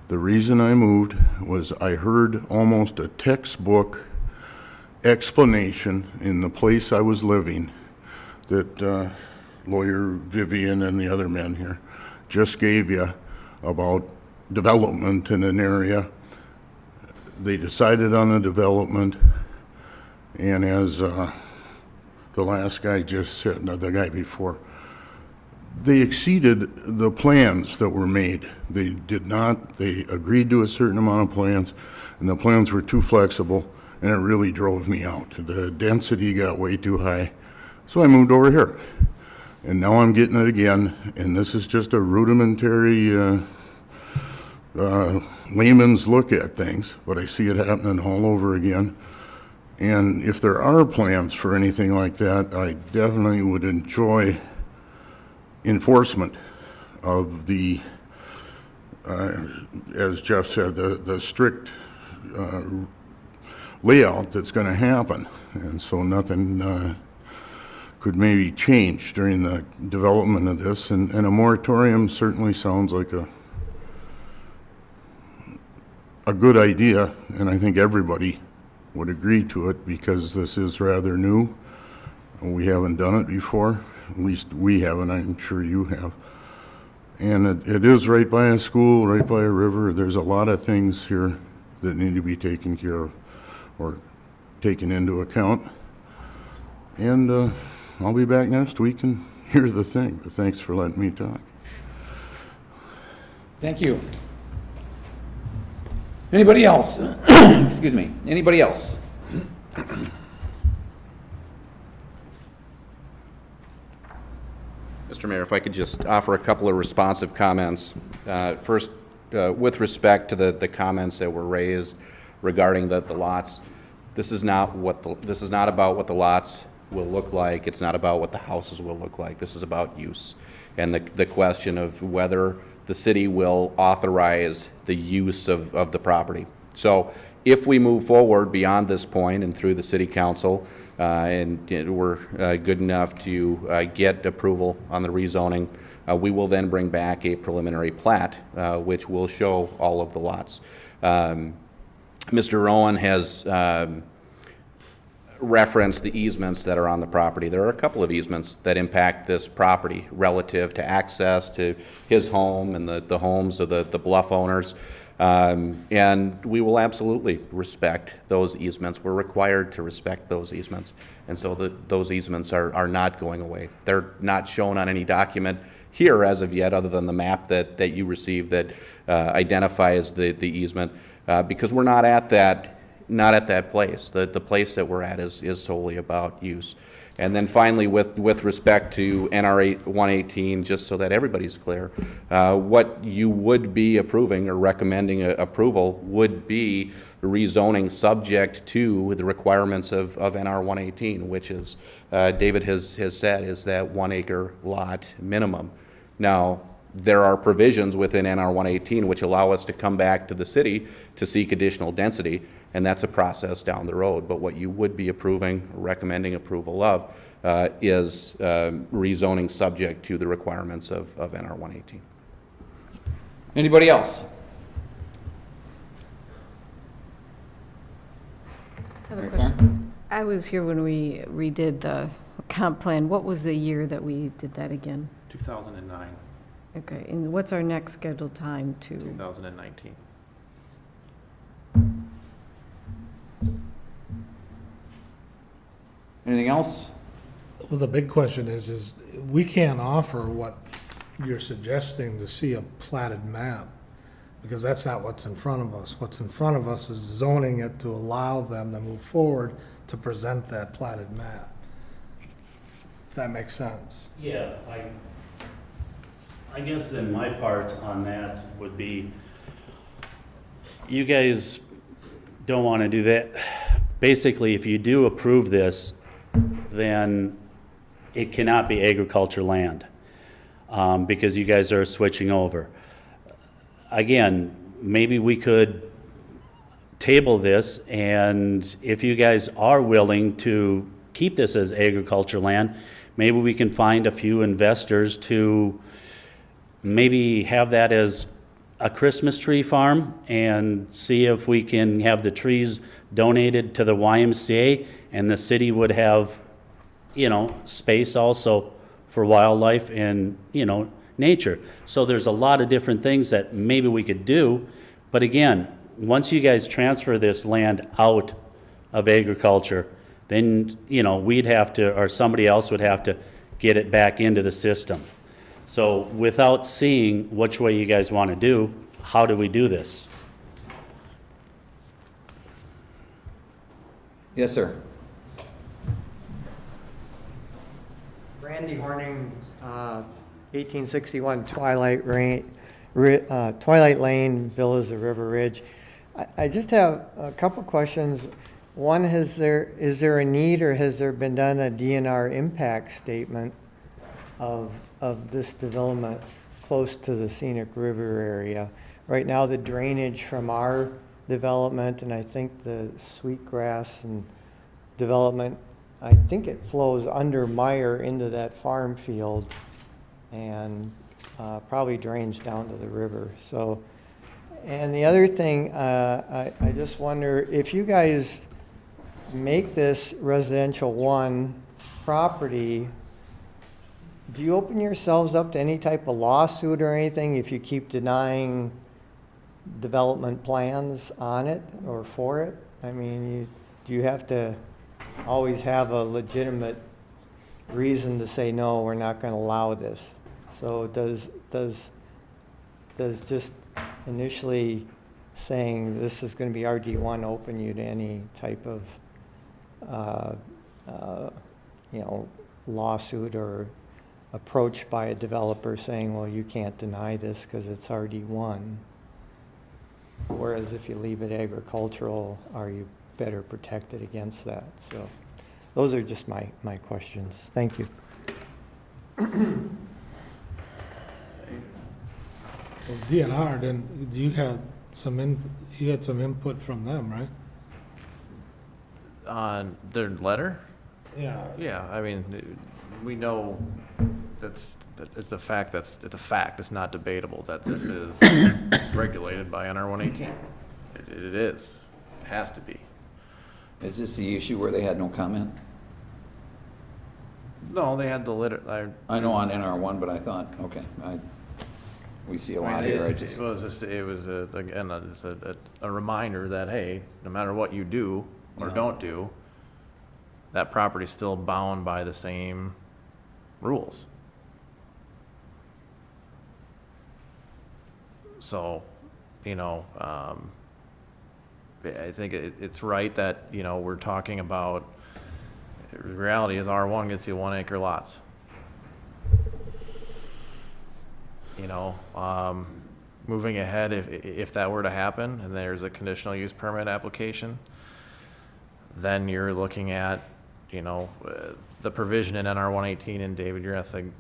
The reason I moved was I heard almost a textbook explanation in the place I was living that lawyer Vivian and the other men here just gave you about development in an area. They decided on a development, and as the last guy just said, no, the guy before, they exceeded the plans that were made. They did not, they agreed to a certain amount of plans, and the plans were too flexible, and it really drove me out. The density got way too high, so I moved over here. And now I'm getting it again, and this is just a rudimentary layman's look at things, but I see it happening all over again. And if there are plans for anything like that, I definitely would enjoy enforcement of the, as Jeff said, the strict layout that's going to happen. And so nothing could maybe change during the development of this, and a moratorium certainly sounds like a good idea, and I think everybody would agree to it because this is rather new. We haven't done it before, at least we haven't, I'm sure you have. And it is right by a school, right by a river. There's a lot of things here that need to be taken care of or taken into account. And I'll be back next week and hear the thing, but thanks for letting me talk. Thank you. Anybody else? Excuse me. Anybody else? Mr. Mayor, if I could just offer a couple of responsive comments. First, with respect to the comments that were raised regarding the lots, this is not about what the lots will look like. It's not about what the houses will look like. This is about use and the question of whether the city will authorize the use of the property. So if we move forward beyond this point and through the city council and we're good enough to get approval on the rezoning, we will then bring back a preliminary plat which will show all of the lots. Mr. Owen has reference the easements that are on the property. There are a couple of easements that impact this property relative to access to his home and the homes of the bluff owners. And we will absolutely respect those easements. We're required to respect those easements. And so those easements are not going away. They're not shown on any document here as of yet, other than the map that you received that identifies the easement, because we're not at that place. The place that we're at is solely about use. And then finally, with respect to NR 118, just so that everybody's clear, what you would be approving or recommending approval would be rezoning subject to the requirements of NR 118, which is, David has said, is that 1 acre lot minimum. Now, there are provisions within NR 118 which allow us to come back to the city to seek additional density, and that's a process down the road. But what you would be approving, recommending approval of, is rezoning subject to the requirements of NR 118. Anybody else? I have a question. I was here when we redid the comp plan. What was the year that we did that again? 2009, Okay, and what's our next scheduled time to? 2019. Anything else? Well, the big question is we can't offer what you're suggesting to see a platted map, because that's not what's in front of us. What's in front of us is zoning it to allow them to move forward to present that platted map. if that makes sense. Yeah, I guess then my part on that would be, you guys don't want to do that. Basically, if you do approve this, then it cannot be agriculture land, because you guys are switching over. Again, maybe we could table this, and if you guys are willing to keep this as agriculture land, maybe we can find a few investors to maybe have that as a Christmas tree farm and see if we can have the trees donated to the YMCA, and the city would have, you know, space also for wildlife and, you know, nature. So there's a lot of different things that maybe we could do. But again, once you guys transfer this land out of agriculture, then, you know, we'd have to, or somebody else would have to get it back into the system. So without seeing which way you guys want to do, how do we do this? Yes, sir. Randy Horning, 1861 Twilight Lane, Villas of River Ridge. I just have a couple questions. One, is there a need, or has there been done a DNR impact statement of this development close to the scenic river area? Right now, the drainage from our development, and I think the Sweetgrass and development, I think it flows under Meyer into that farm field and probably drains down to the river. So, and the other thing, I just wonder if you guys make this residential 1 property, do you open yourselves up to any type of lawsuit or anything if you keep denying development plans on it or for it? I mean, do you have to always have a legitimate reason to say, no, we're not going to allow this? So does just initially saying this is going to be RD1 open you to any type of you know, lawsuit or approach by a developer saying, well, you can't deny this because it's RD1? Whereas if you leave it agricultural, are you better protected against that? So those are just my questions. Thank you. Well, DNR, then you had some input from them, right? On their letter? Yeah. Yeah, I mean, we know it's a fact, it's not debatable that this is regulated by NR 118. It is, it has to be. Is this the issue where they had no comment? No, they had the letter, I know on NR1, but I thought, okay, we see a lot here. It was again, it's a reminder that, hey, no matter what you do or don't do, that property's still bound by the same rules. So, you know, I think it's right that, you know, we're talking about, the reality is R1 gets you 1 acre lots. You know, moving ahead, if that were to happen and there's a conditional use permit application, then you're looking at, you know, the provision in NR 118, and David, you're going to have to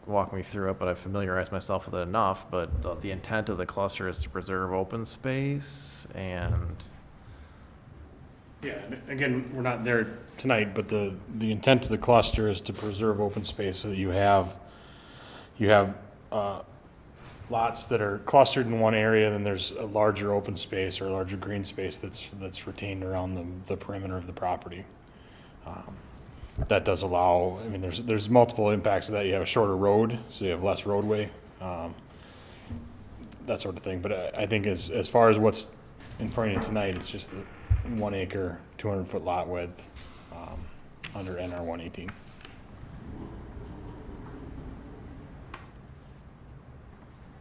walk me through it, but I've familiarized myself with it enough. But the intent of the cluster is to preserve open space and... Yeah, and again, we're not there tonight, but the intent of the cluster is to preserve open space so that you have lots that are clustered in one area, then there's a larger open space or a larger green space that's retained around the perimeter of the property. That does allow, I mean, there's multiple impacts of that. You have a shorter road, so you have less roadway, that sort of thing. But I think as far as what's in front of you tonight, it's just the 1 acre, 200-foot lot width under NR 118.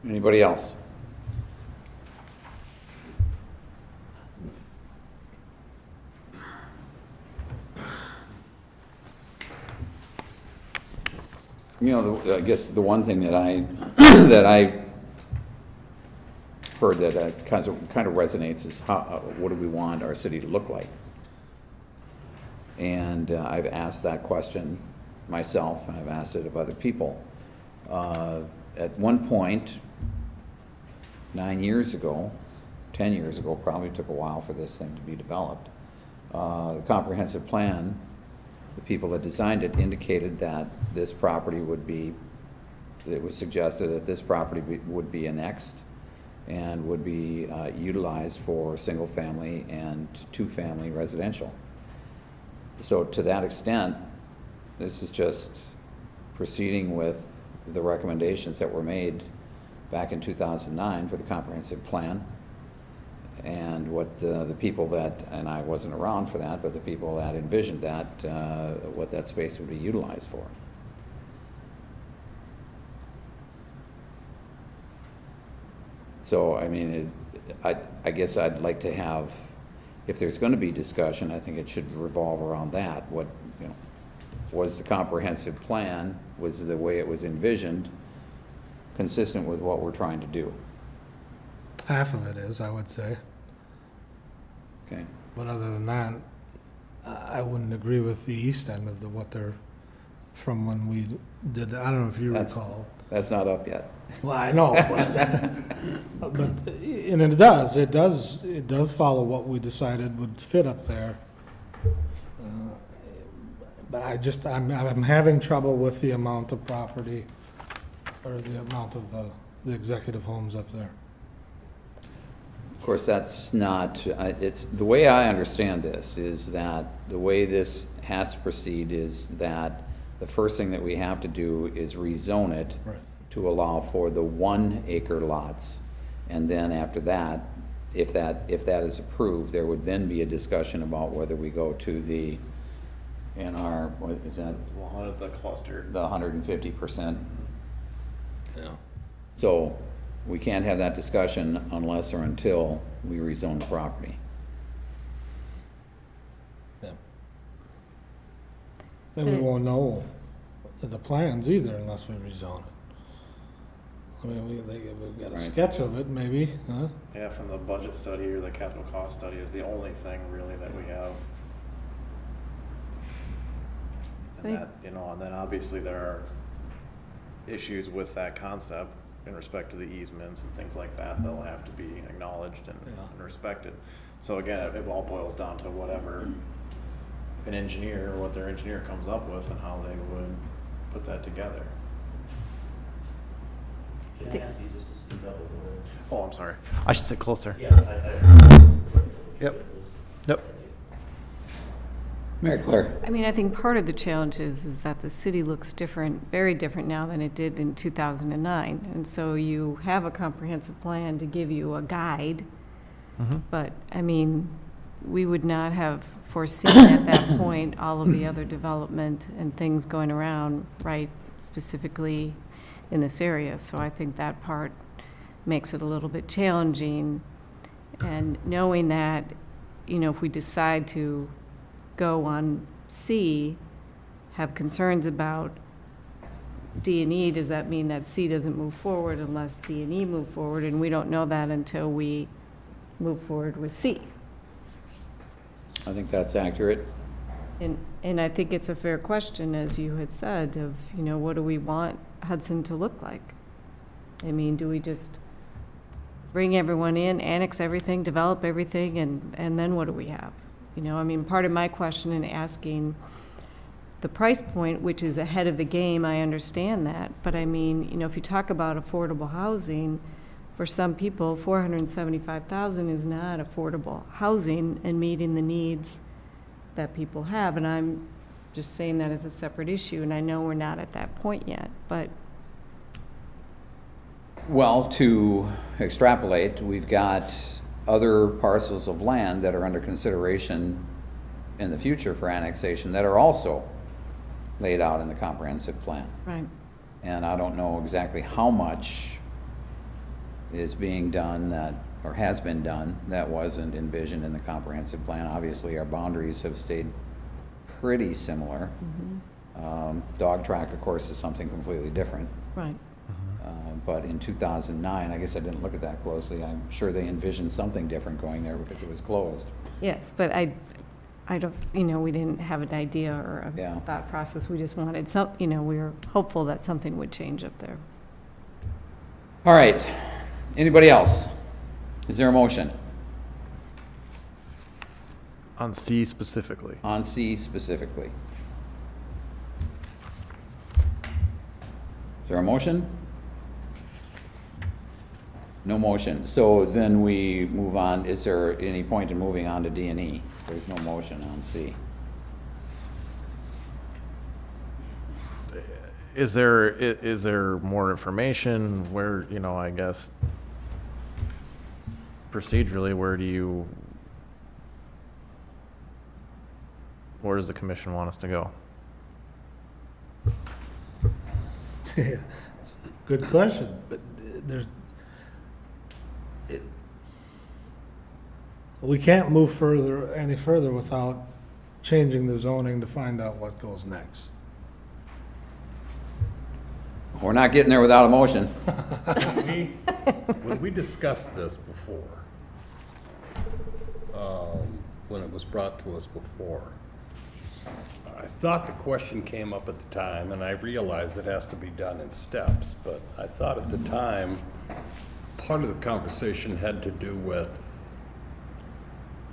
Anybody else? I guess the one thing that that I heard that kind of resonates is what do we want our city to look like? And I've asked that question myself, and I've asked it of other people. At one point, 9 years ago, 10 years ago, probably took a while for this thing to be developed. The comprehensive plan, the people that designed it indicated that this property would be, it was suggested that this property would be annexed and would be utilized for single-family and two-family residential. So to that extent, this is just proceeding with the recommendations that were made back in 2009 for the comprehensive plan, and what the people that, and I wasn't around for that, but the people that envisioned that, what that space would be utilized for. So, I mean, I guess I'd like to have, if there's going to be discussion, I think it should revolve around that. What, was the comprehensive plan, was the way it was envisioned consistent with what we're trying to do? Half of it is, I would say. Okay. But other than that, I wouldn't agree with the east end of what they're, from when we did, I don't know if you recall. That's not up yet. Well, I know, but, and it does follow what we decided would fit up there. But I'm having trouble with the amount of property, or the amount of the executive homes up there. Of course, that's not, it's, the way I understand this is that the way this has to proceed is that the first thing that we have to do is rezone it to allow for the 1 acre lots. And then after that, if that is approved, there would then be a discussion about whether we go to the, in our, what is that? The cluster. The 150%. Yeah. So we can't have that discussion unless or until we rezone the property. Yeah. And we won't know the plans either unless we rezone it. I mean, we've got a sketch of it, maybe, huh? Yeah, from the budget study or the capital cost study is the only thing really that we have. And that, and then obviously there are issues with that concept in respect to the easements and things like that that'll have to be acknowledged and respected. So again, it all boils down to whatever an engineer, or what their engineer comes up with and how they would put that together. Can I ask you just to speak up a little bit? Oh, I'm sorry. I should sit closer. Yeah, Yep. Yep. Mary Claire. I mean, I think part of the challenge is that the city looks different, very different now than it did in 2009. And so you have a comprehensive plan to give you a guide. But, I mean, we would not have foreseen at that point all of the other development and things going around, right, specifically in this area. So I think that part makes it a little bit challenging. And knowing that, if we decide to go on C, have concerns about D&E, does that mean that C doesn't move forward unless D&E move forward? And we don't know that until we move forward with C. I think that's accurate. And I think it's a fair question, as you had said, of, what do we want Hudson to look like? I mean, do we just bring everyone in, annex everything, develop everything, and then what do we have? I mean, part of my question in asking the price point, which is ahead of the game, I understand that. But I mean, if you talk about affordable housing, for some people, $475,000 is not affordable housing and meeting the needs that people have. And I'm just saying that as a separate issue, and I know we're not at that point yet, but. Well, to extrapolate, we've got other parcels of land that are under consideration in the future for annexation that are also laid out in the comprehensive plan. Right. And I don't know exactly how much is being done that, or has been done, that wasn't envisioned in the comprehensive plan. Obviously, our boundaries have stayed pretty similar. Dog track, of course, is something completely different. Right. But in 2009, I guess I didn't look at that closely, I'm sure they envisioned something different going there because it was closed. Yes, but I don't, we didn't have an idea or Yeah. a thought process. We just wanted some, we were hopeful that something would change up there. All right, anybody else? Is there a motion? On C specifically. On C specifically. Is there a motion? No motion. So then we move on. Is there any point in moving on to D and E? There's no motion on C. Is there more information where, I guess procedurally, where does the commission want us to go? Yeah, it's a good question, but we can't move any further without changing the zoning to find out what goes next. We're not getting there without a motion. When we discussed this before, when it was brought to us before, I thought the question came up at the time, and I realize it has to be done in steps, but I thought at the time, part of the conversation had to do with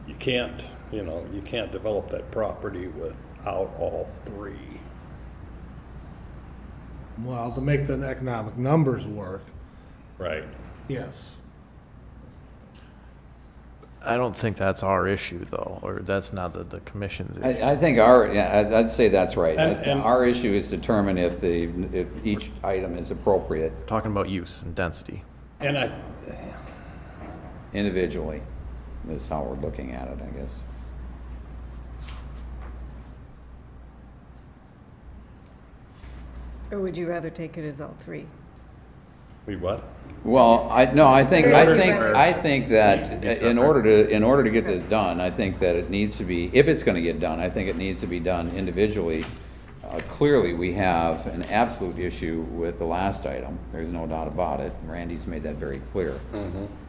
you can't develop that property without all three. Well, to make the economic numbers work, Right. yes. I don't think that's our issue though, or that's not the commission's issue. I think I'd say that's right. And- Our issue is determine if each item is appropriate Talking about use and density. And individually. Is how we're looking at it, I guess. Or would you rather take it as all three? we what? Well, I think that Needs to be in order to get this done, I think that it needs to be, if it's gonna get done, I think it needs to be done individually. Clearly, we have an absolute issue with the last item. There's no doubt about it. Randy's made that very clear.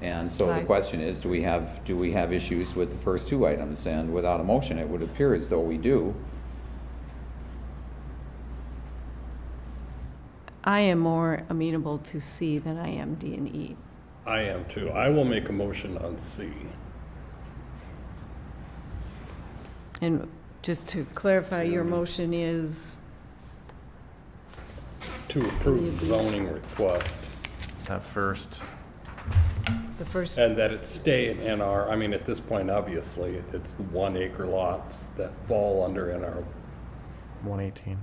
And so the Right. question is, do we have issues with the first two items? And without a motion, it would appear as though we do. I am more amenable to C than I am D and E. I am too. I will make a motion on C. And just to clarify, your motion is, To approve the zoning request, That first, the first, and that it stay in NR. I mean, at this point, obviously, it's the 1 acre lots that fall under NR. 118.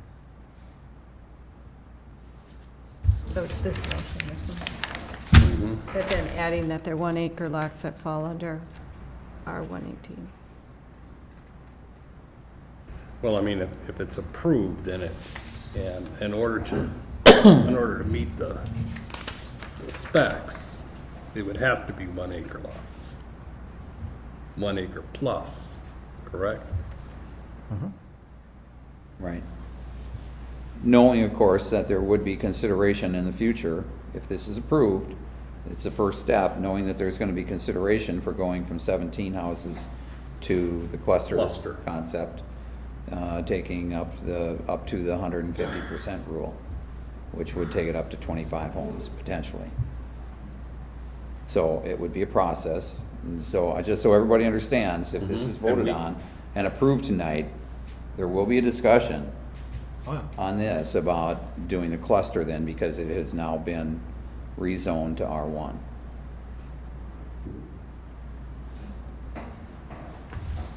so it's this motion, this one. But then adding that they're 1 acre lots that fall under R 118. Well, I mean, if it's approved, then and in order to meet the specs, it would have to be 1 acre lots. 1 acre plus, correct? Right. Knowing, of course, that there would be consideration in the future, if this is approved, it's the first step, knowing that there's gonna be consideration for going from 17 houses to the cluster concept, taking up to the 150% rule, which would take it up to 25 homes potentially. So it would be a process. And so just so everybody understands, if this is voted on and approved tonight, there will be a discussion on this about doing the cluster then, because it has now been rezoned to R1.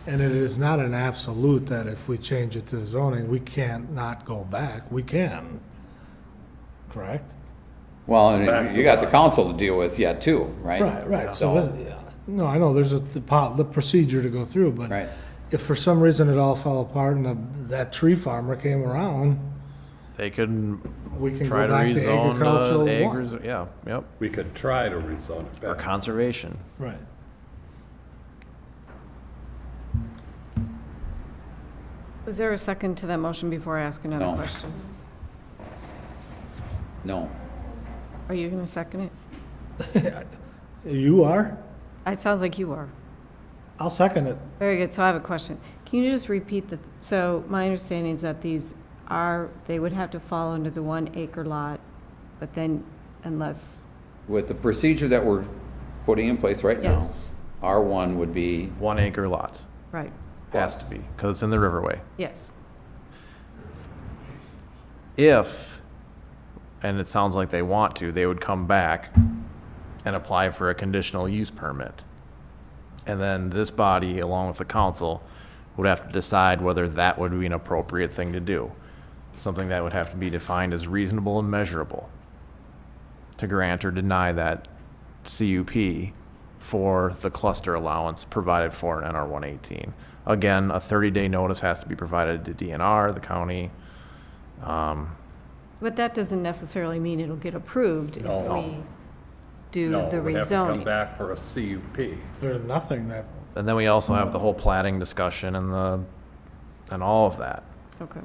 And it is not an absolute that if we change it to the zoning, we can't not go back. We can. Correct? Well, and you got the council to deal with yet too, right? Right. So, No, I know, there's the procedure to go through, but right. if for some reason it all fell apart and that tree farmer came around, They could we can try go to back to rezone agricultural the one. acres, yeah, yep, We could try to rezone it or back. conservation. Was there a second to that motion before I ask another No. question? No. Are you going to second it? You are? It sounds like you are. I'll second it. Very good. So I have a question. Can you just repeat so my understanding is that they would have to fall under the 1 acre lot, but then unless, With the procedure that we're putting in place right Yes. now, R1 would be 1 acre lots, right, has to be, because it's in the riverway. yes. If, and it sounds like they want to, they would come back and apply for a conditional use permit. And then this body, along with the council, would have to decide whether that would be an appropriate thing to do. Something that would have to be defined as reasonable and measurable to grant or deny that CUP for the cluster allowance provided for in NR 118. Again, a 30-day notice has to be provided to DNR, the county. But that doesn't necessarily mean it'll get approved if No. we do No, the we have to come rezoning. back for a CUP. There's nothing that, And then we also have the whole plating discussion and all of that. Okay.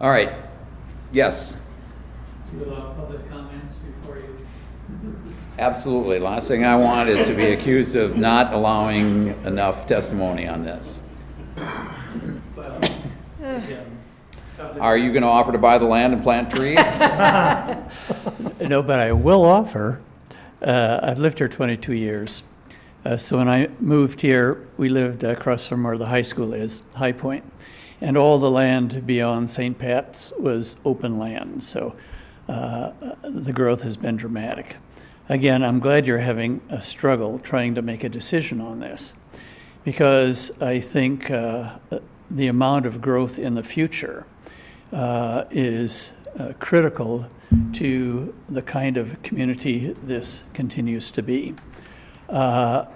All right. Yes, Do you allow public comments before you? absolutely. Last thing I want is to be accused of not allowing enough testimony on this. Are you going to offer to buy the land and plant trees? No, but I will offer, I've lived here 22 years. So when I moved here, we lived across from where the high school is, High Point. And all the land beyond St. Pat's was open land, so the growth has been dramatic. Again, I'm glad you're having a struggle trying to make a decision on this, because I think the amount of growth in the future is critical to the kind of community this continues to be.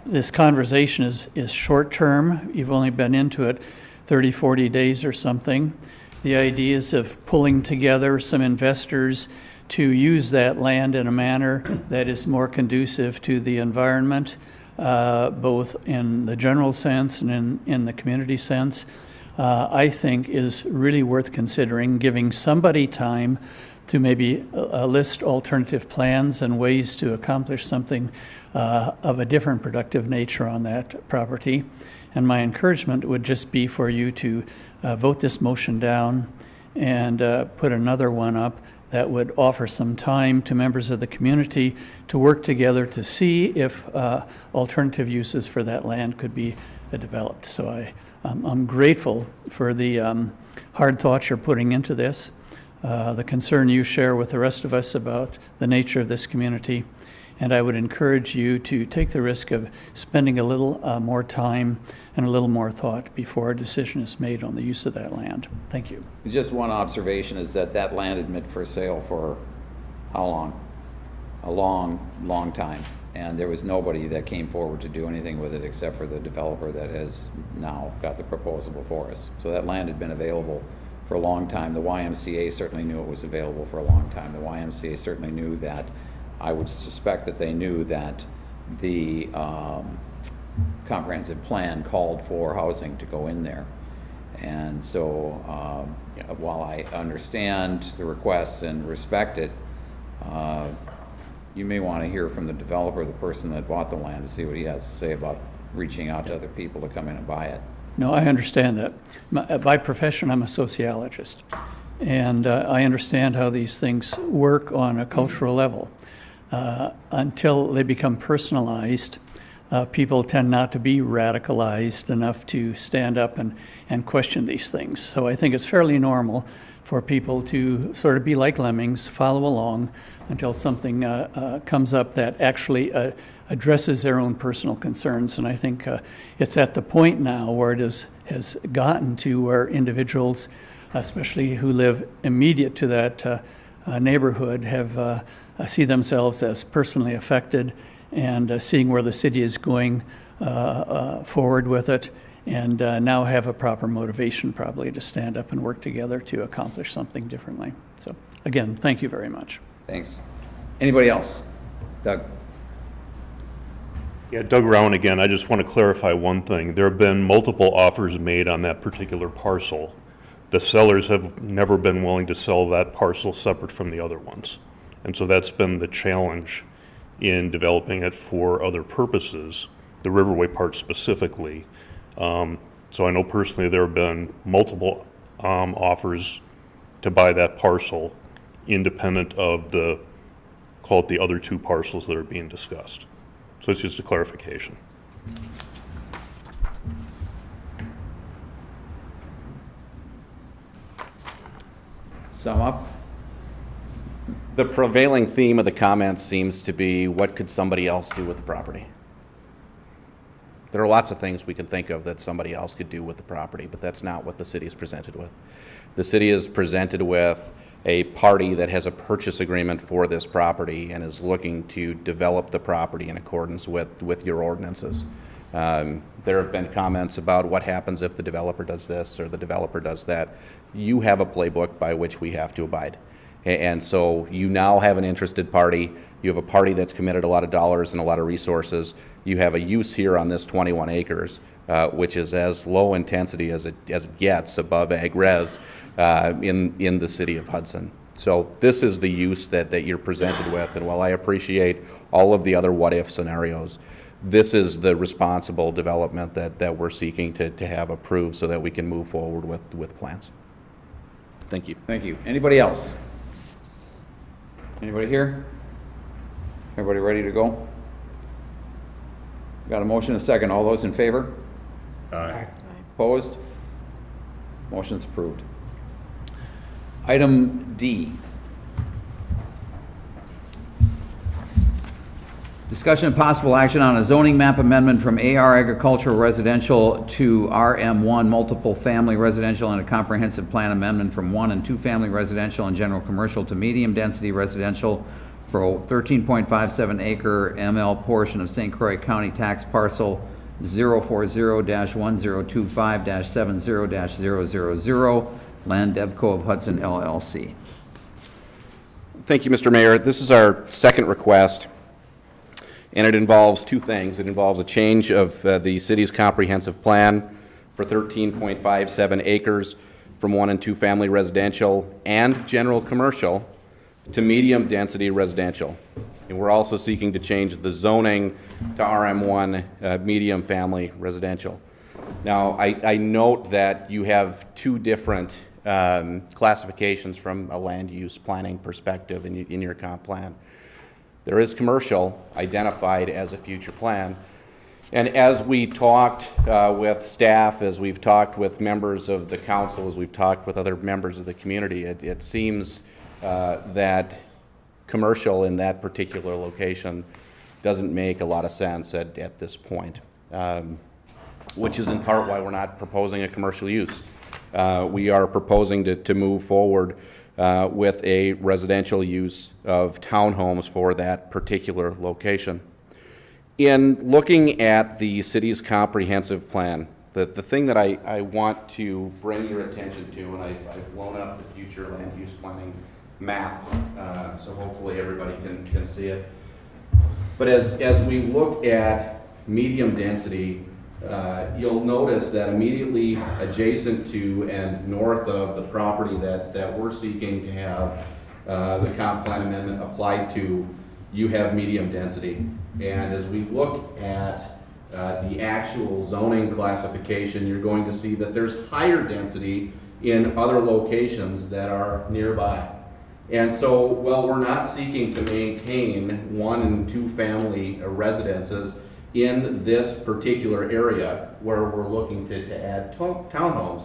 This conversation is short-term. You've only been into it 30, 40 days or something. The ideas of pulling together some investors to use that land in a manner that is more conducive to the environment, both in the general sense and in the community sense, I think is really worth considering, giving somebody time to maybe list alternative plans and ways to accomplish something of a different productive nature on that property. And my encouragement would just be for you to vote this motion down and put another one up that would offer some time to members of the community to work together to see if alternative uses for that land could be developed. So I'm grateful for the hard thoughts you're putting into this, the concern you share with the rest of us about the nature of this community. And I would encourage you to take the risk of spending a little more time and a little more thought before a decision is made on the use of that land. Thank you. Just one observation is that land had been for sale for how long? A long, long time. And there was nobody that came forward to do anything with it except for the developer that has now got the proposal before us. So that land had been available for a long time. The YMCA certainly knew it was available for a long time. The YMCA certainly knew that, I would suspect that they knew that the comprehensive plan called for housing to go in there. And so while I understand the request and respect it, you may want to hear from the developer, the person that bought the land, to see what he has to say about reaching out to other people to come in and buy it. No, I understand that. By profession, I'm a sociologist, and I understand how these things work on a cultural level. Until they become personalized, people tend not to be radicalized enough to stand up and question these things. So I think it's fairly normal for people to sort of be like lemmings, follow along until something comes up that actually addresses their own personal concerns. And I think it's at the point now where it has gotten to where individuals, especially who live immediate to that neighborhood, have see themselves as personally affected, and seeing where the city is going forward with it, and now have a proper motivation probably to stand up and work together to accomplish something differently. So again, thank you very much. Thanks. Anybody else? Doug? Yeah, Doug Rowan again. I just want to clarify one thing. There have been multiple offers made on that particular parcel. The sellers have never been willing to sell that parcel separate from the other ones. And so that's been the challenge in developing it for other purposes, the Riverway part specifically. So I know personally there have been multiple offers to buy that parcel independent of the, call it the other two parcels that are being discussed. So it's just a clarification. Sum up? The prevailing theme of the comments seems to be, what could somebody else do with the property? There are lots of things we can think of that somebody else could do with the property, but that's not what the city is presented with. The city is presented with a party that has a purchase agreement for this property and is looking to develop the property in accordance with your ordinances. There have been comments about what happens if the developer does this or the developer does that. You have a playbook by which we have to abide. And so you now have an interested party. You have a party that's committed a lot of dollars and a lot of resources. You have a use here on this 21 acres, which is as low intensity as it gets above ag res in the city of Hudson. So this is the use that you're presented with. And while I appreciate all of the other what-if scenarios, this is the responsible development that we're seeking to have approved so that we can move forward with plans. Thank you. Thank you. Anybody else? Anybody here? Everybody ready to go? Got a motion and a second. All those in favor? Aye. Opposed? Motion's approved. Item D. Discussion and possible action on a zoning map amendment from AR agricultural residential to RM1 multiple family residential and a comprehensive plan amendment from 1 and 2 family residential and general commercial to medium density residential for a 13.57 acre ML portion of St. Croix County tax parcel 040-1025-70-000, Land Devco of Hudson LLC. Thank you, Mr. Mayor. This is our second request, and it involves two things. It involves a change of the city's comprehensive plan for 13.57 acres from 1 and 2 family residential and general commercial to medium density residential. And we're also seeking to change the zoning to RM1 medium family residential. Now, I note that you have two different classifications from a land use planning perspective in your comp plan. There is commercial identified as a future plan. And as we talked with staff, as we've talked with members of the council, as we've talked with other members of the community, it seems that commercial in that particular location doesn't make a lot of sense at this point, which is in part why we're not proposing a commercial use. We are proposing to move forward with a residential use of townhomes for that particular location. In looking at the city's comprehensive plan, the thing that I want to bring your attention to, and I've blown up the future land use planning map, so hopefully everybody can see it. But as we look at medium density, you'll notice that immediately adjacent to and north of the property that we're seeking to have the comp plan amendment applied to, you have medium density. And as we look at the actual zoning classification, you're going to see that there's higher density in other locations that are nearby. And so while we're not seeking to maintain 1 and 2 family residences in this particular area where we're looking to add townhomes,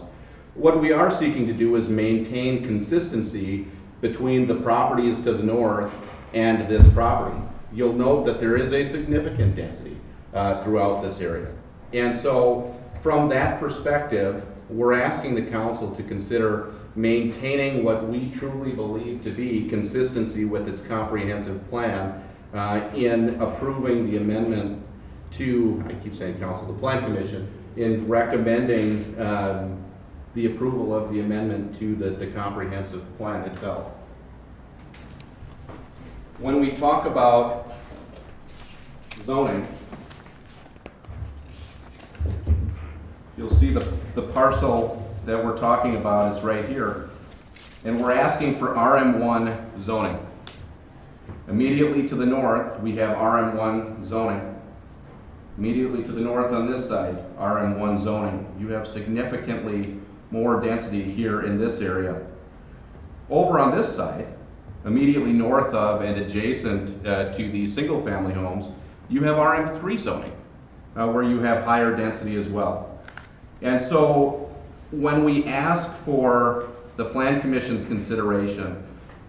what we are seeking to do is maintain consistency between the properties to the north and this property. You'll note that there is a significant density throughout this area. And so from that perspective, we're asking the council to consider maintaining what we truly believe to be consistency with its comprehensive plan in approving the amendment to, I keep saying council, the plan commission, in recommending the approval of the amendment to the comprehensive plan itself. When we talk about zoning, you'll see the parcel that we're talking about is right here. And we're asking for RM1 zoning. Immediately to the north, we have RM1 zoning. Immediately to the north on this side, RM1 zoning. You have significantly more density here in this area. Over on this side, immediately north of and adjacent to the single-family homes, you have RM3 zoning, where you have higher density as well. And so when we ask for the Plan Commission's consideration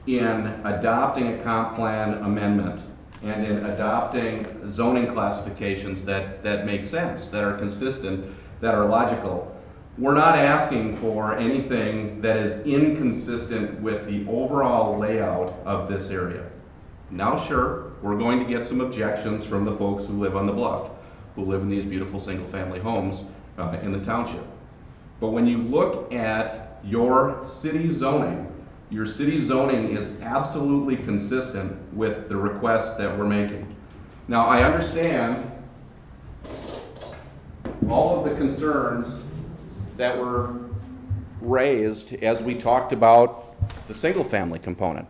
in adopting a comp plan amendment and in adopting zoning classifications that make sense, that are consistent, that are logical, we're not asking for anything that is inconsistent with the overall layout of this area. Now, sure, we're going to get some objections from the folks who live on the bluff, who live in these beautiful single-family homes in the township. But when you look at your city zoning, your city zoning is absolutely consistent with the request that we're making. Now, I understand all of the concerns that were raised as we talked about the single-family component.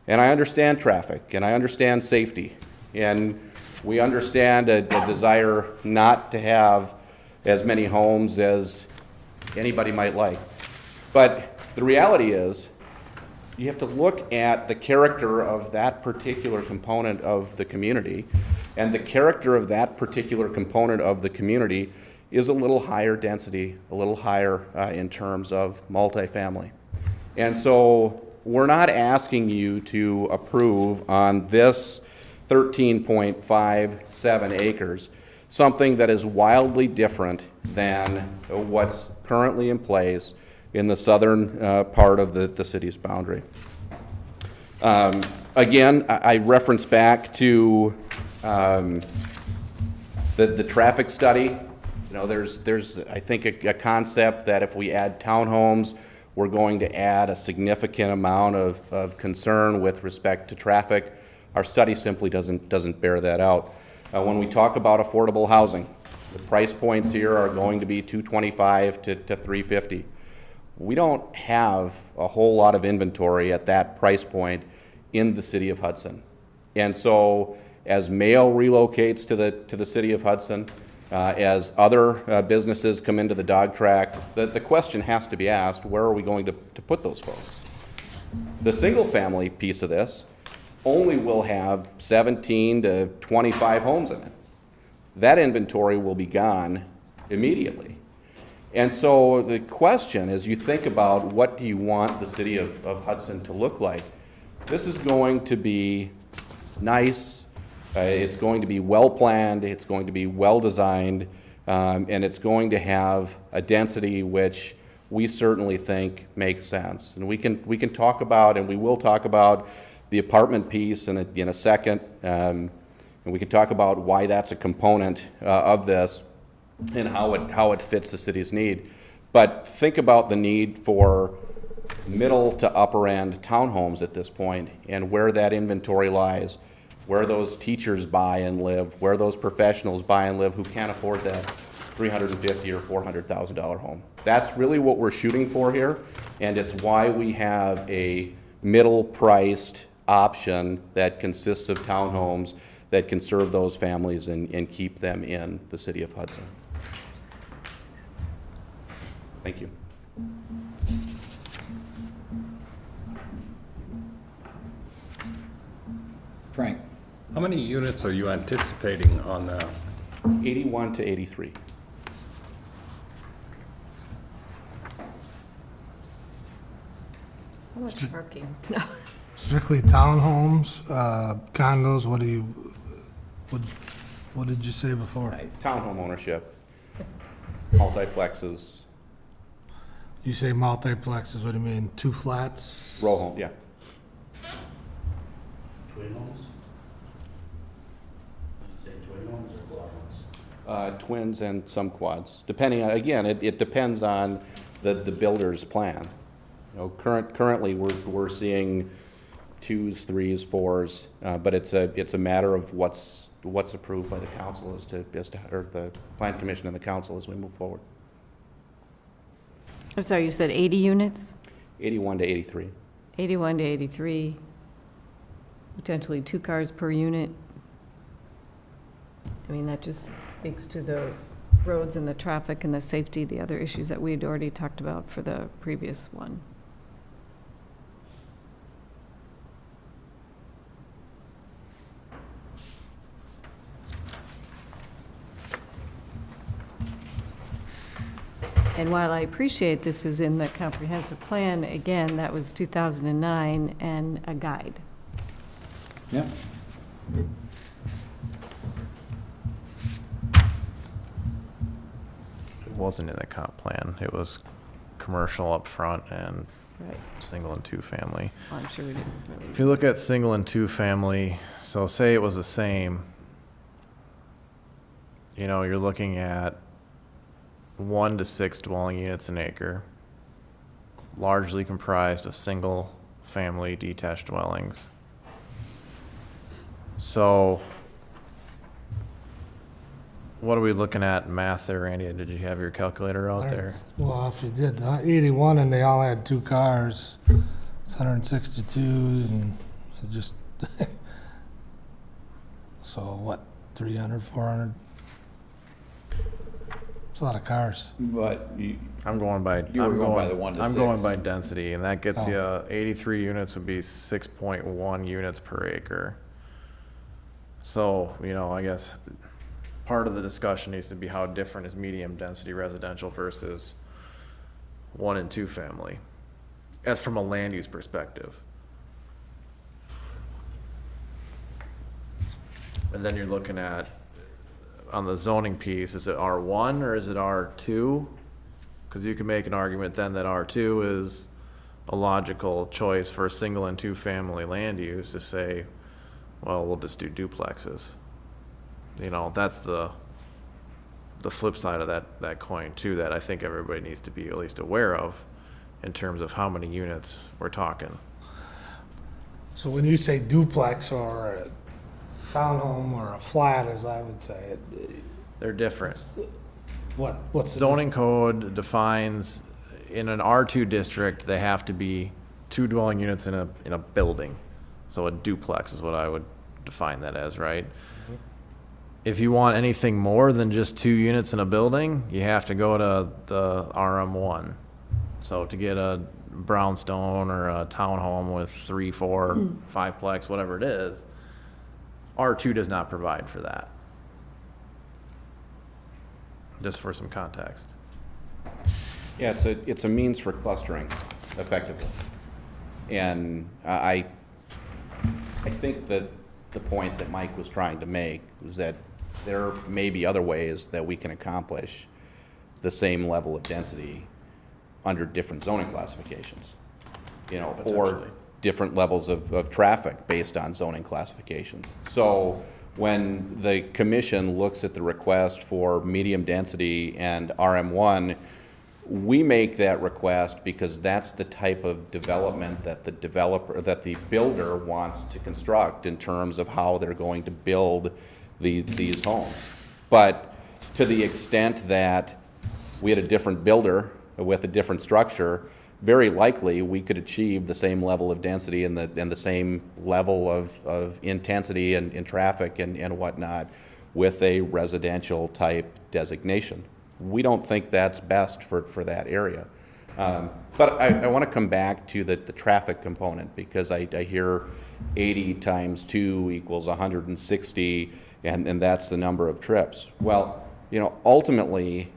And I understand traffic, and I understand safety, and we understand a desire not to have as many homes as anybody might like. But the reality is, you have to look at the character of that particular component of the community, and the character of that particular component of the community is a little higher density, a little higher in terms of multifamily. And so we're not asking you to approve on this 13.57 acres something that is wildly different than what's currently in place in the southern part of the city's boundary. Again, I reference back to the traffic study. You know, there's I think a concept that if we add townhomes, we're going to add a significant amount of concern with respect to traffic. Our study simply doesn't bear that out. When we talk about affordable housing, the price points here are going to be $225 to $350. We don't have a whole lot of inventory at that price point in the city of Hudson. And so as Mayo relocates to the city of Hudson, as other businesses come into the dog track, the question has to be asked, where are we going to put those folks? The single family piece of this only will have 17 to 25 homes in it. That inventory will be gone immediately. And so the question, as you think about what do you want the city of Hudson to look like, this is going to be nice, it's going to be well-planned, it's going to be well-designed, and it's going to have a density which we certainly think makes sense. And we can talk about, and we will talk about, the apartment piece in a second, and we can talk about why that's a component of this and how it fits the city's need. But think about the need for middle to upper end townhomes at this point and where that inventory lies, where those teachers buy and live, where those professionals buy and live who can't afford that $350,000 or $400,000 home. That's really what we're shooting for here, and it's why we have a middle-priced option that consists of townhomes that can serve those families and keep them in the city of Hudson. Thank you. Frank? How many units are you anticipating on that? 81 to 83. How much parking? No. Strictly townhomes, condos, what did you say before? Townhome ownership, multiplexes, You say multiplexes, what do you mean, 2 flats? row home, yeah. Twin homes? Did you say twin homes or quad homes? Twins and some quads, depending on, again, it depends on the builder's plan. You know, currently we're seeing 2s, 3s, 4s, but it's a matter of what's approved by the council or the Plan Commission and the council as we move forward. I'm sorry, you said 80 units? 81 to 83. 81 to 83, potentially 2 cars per unit. I mean, that just speaks to the roads and the traffic and the safety, the other issues that we'd already talked about for the previous one. And while I appreciate this is in the comprehensive plan, again, that was 2009 and a guide. Yep. It wasn't in the comp plan. It was commercial up front and Right. single and two family. Well, I'm sure we didn't really. If you look at single and two family, so say it was the same, you're looking at 1 to 6 dwelling units an acre, largely comprised of single family detached dwellings. So what are we looking at math there, Randy? Did you have your calculator out there? Well, if you did 81 and they all had 2 cars, it's 162 and it just, so what, 300, 400? It's a lot of cars. But I'm going by, You were going by the 1 to I'm going 6. by density, and that gets Oh. you, 83 units would be 6.1 units per acre. So, I guess part of the discussion needs to be how different is medium density residential versus 1 and 2 family, as from a land use perspective. And then you're looking at, on the zoning piece, is it R1 or is it R2? Because you can make an argument then that R2 is a logical choice for a single and two family land use to say, well, we'll just do duplexes. That's the flip side of that coin too, that I think everybody needs to be at least aware of in terms of how many units we're talking. So when you say duplex or a townhome or a flat, as I would say, They're different. what's the Zoning code defines, in an R2 district, they have to be 2 dwelling units in a building. So a duplex is what I would define that as, right? If you want anything more than just 2 units in a building, you have to go to the RM1. So to get a brownstone or a townhome with 3, 4, 5-plex, whatever it is, R2 does not provide for that. Just for some context. Yeah, it's a means for clustering effectively. And I think that the point that Mike was trying to make was that there may be other ways that we can accomplish the same level of density under different zoning classifications, or Potentially. different levels of traffic based on zoning classifications. So when the commission looks at the request for medium density and RM1, we make that request because that's the type of development that the builder wants to construct in terms of how they're going to build these homes. But to the extent that we had a different builder with a different structure, very likely we could achieve the same level of density and the same level of intensity and traffic and whatnot with a residential type designation. We don't think that's best for that area. But I want to come back to the traffic component, because I hear 80 times 2 equals 160, and that's the number of trips. Well, ultimately,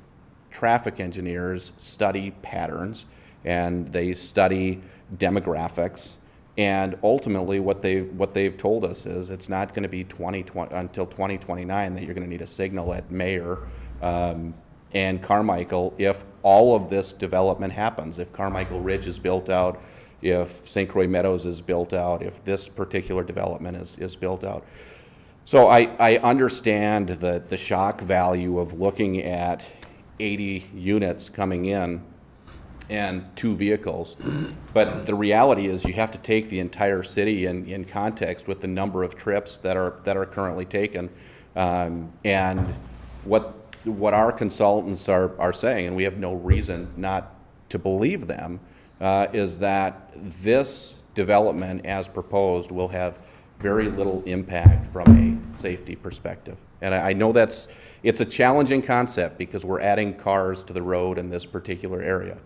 traffic engineers study patterns, and they study demographics, and ultimately what they've told us is it's not going to be until 2029 that you're going to need a signal at Mayer and Carmichael if all of this development happens. If Carmichael Ridge is built out, if St. Croix Meadows is built out, if this particular development is built out. So I understand the shock value of looking at 80 units coming in and 2 vehicles, but the reality is you have to take the entire city in context with the number of trips that are currently taken, and what our consultants are saying, and we have no reason not to believe them, is that this development as proposed will have very little impact from a safety perspective. And I know it's a challenging concept because we're adding cars to the road in this particular area.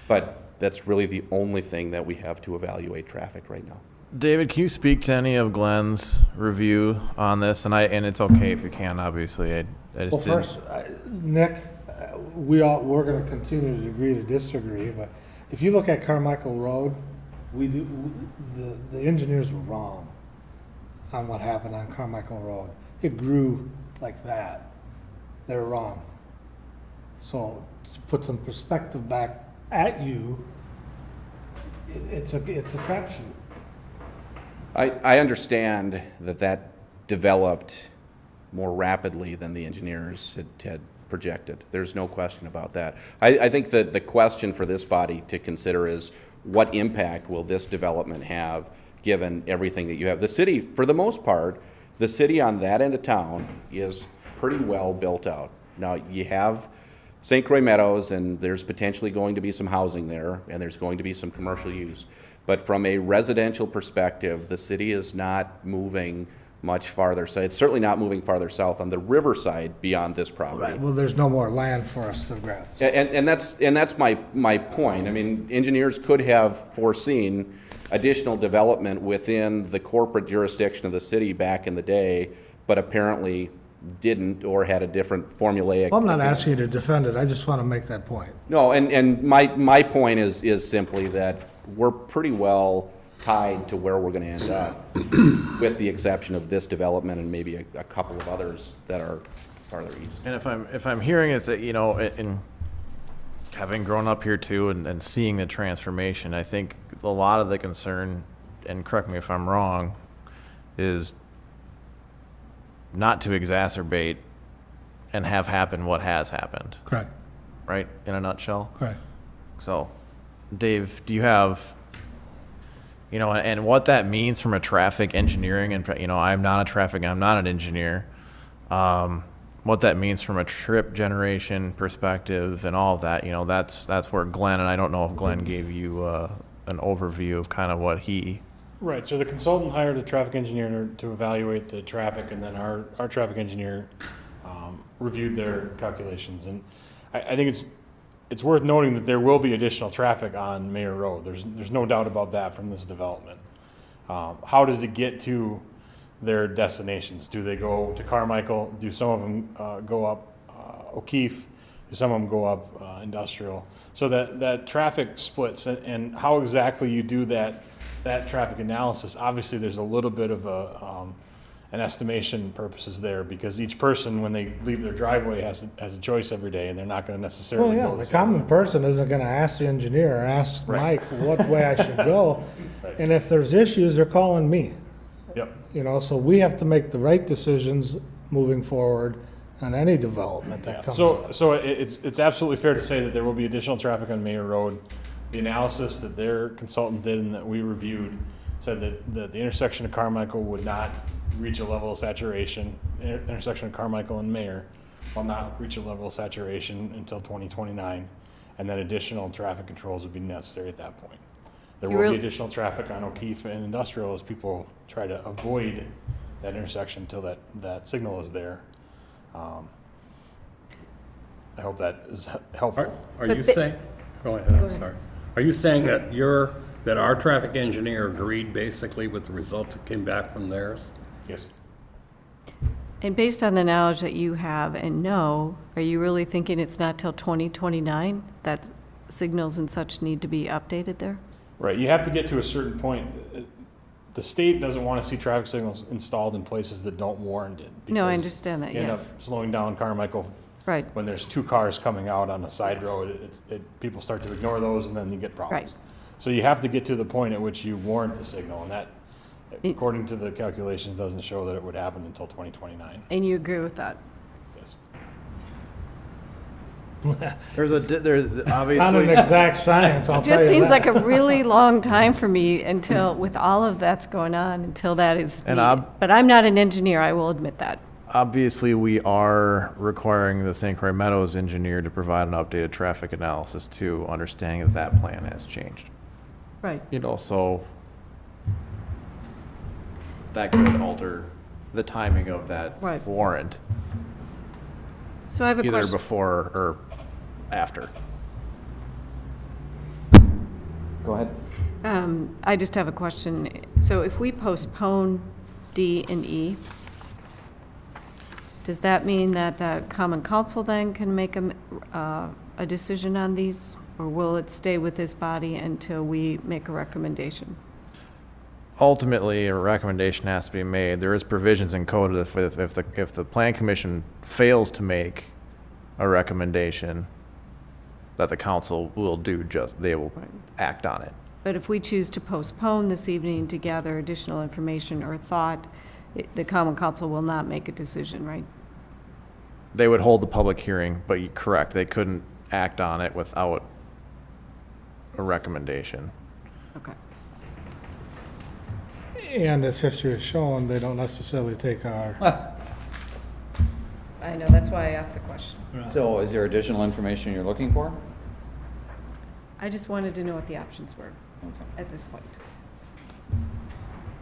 But that's really the only thing that we have to evaluate traffic right now. David, can you speak to any of Glenn's review on this? And it's okay if you can, obviously. I just Well, didn't. first, Nick, we're gonna continue to agree to disagree, but if you look at Carmichael Road, the engineers were wrong on what happened on Carmichael Road. It grew like that. They were wrong. So to put some perspective back at you, it's a crapshoot. I understand that developed more rapidly than the engineers had projected. There's no question about that. I think that the question for this body to consider is what impact will this development have given everything that you have? The city, for the most part, the city on that end of town is pretty well built out. Now, you have St. Croix Meadows, and there's potentially going to be some housing there, and there's going to be some commercial use. But from a residential perspective, the city is not moving much farther. So it's certainly not moving farther south on the riverside beyond this property. Right, well, there's no more land for us to grab. And that's my point. I mean, engineers could have foreseen additional development within the corporate jurisdiction of the city back in the day, but apparently didn't or had a different formulaic. Well, I'm not asking you to defend it, I just want to make that point. No, and my point is simply that we're pretty well tied to where we're going to end up, with the exception of this development and maybe a couple of others that are farther east. And if I'm hearing is that, you know, in having grown up here too and seeing the transformation, I think a lot of the concern, and correct me if I'm wrong, is not to exacerbate and have happen what has happened. Correct. Right? In a nutshell? Correct. So, Dave, do you have, you know, and what that means from a traffic engineering, and, you know, I'm not an engineer, what that means from a trip generation perspective and all of that, you know, that's where Glenn, and I don't know if Glenn gave you an overview of kind of what he. Right, so the consultant hired a traffic engineer to evaluate the traffic, and then our traffic engineer reviewed their calculations. And I think it's worth noting that there will be additional traffic on Mayor Road. There's no doubt about that from this development. How does it get to their destinations? Do they go to Carmichael? Do some of them go up O'Keefe? Do some of them go up Industrial? So that traffic splits, and how exactly you do that traffic analysis, obviously there's a little bit of an estimation purposes there, because each person, when they leave their driveway, has a choice every day, and they're not going to necessarily Well, go yeah, the same common way. person isn't gonna ask the engineer or ask Right. Mike what way I should go. Right. And if there's issues, they're calling me. Yep. You know, so we have to make the right decisions moving forward on any development that comes up. So it's absolutely fair to say that there will be additional traffic on Mayor Road. The analysis that their consultant did and that we reviewed said that the intersection of Carmichael would not reach a level of saturation, intersection of Carmichael and Mayor will not reach a level of saturation until 2029, and then additional traffic controls would be necessary at that point. There will be additional traffic on O'Keefe and Industrial as people try to avoid that intersection until that signal is there. I hope that is helpful. Are you saying, go ahead, I'm sorry. Are you saying that our traffic engineer agreed basically with the results that came back from theirs? Yes. And based on the knowledge that you have and know, are you really thinking it's not till 2029 that signals and such need to be updated there? Right, you have to get to a certain point. The state doesn't want to see traffic signals installed in places that don't warrant it. No, I because understand that, you end yes. up slowing down Carmichael. Right. When there's two cars coming out on a side Yes. road, people start to ignore those, and then you get problems. Right. So you have to get to the point at which you warrant the signal, and that, according to the calculations, doesn't show that it would happen until 2029. And you agree with that? Yes. There's Not an obviously. exact science, I'll It tell you just seems like that. a really long time for me until, with all of that's going on, until that is And needed. But I'm not an engineer, I will admit that. Obviously, we are requiring the St. Croix Meadows engineer to provide an updated traffic analysis too, understanding that that plan has changed. Right. You know, so that could alter the timing of that Right. warrant, So I have a either question. before or after. Go ahead. I just have a question. So if we postpone D and E, does that mean that the common council then can make a decision on these? Or will it stay with this body until we make a recommendation? Ultimately, a recommendation has to be made. There is provisions in code that if the plan commission fails to make a recommendation, that the council will they will act on it. But if we choose to postpone this evening to gather additional information or thought, the common council will not make a decision, right? They would hold the public hearing, but you're correct, they couldn't act on it without a recommendation. Okay. And as history has shown, they don't necessarily take our, I know, that's why I asked the question. So is there additional information you're looking for? I just wanted to know what the options were at this point.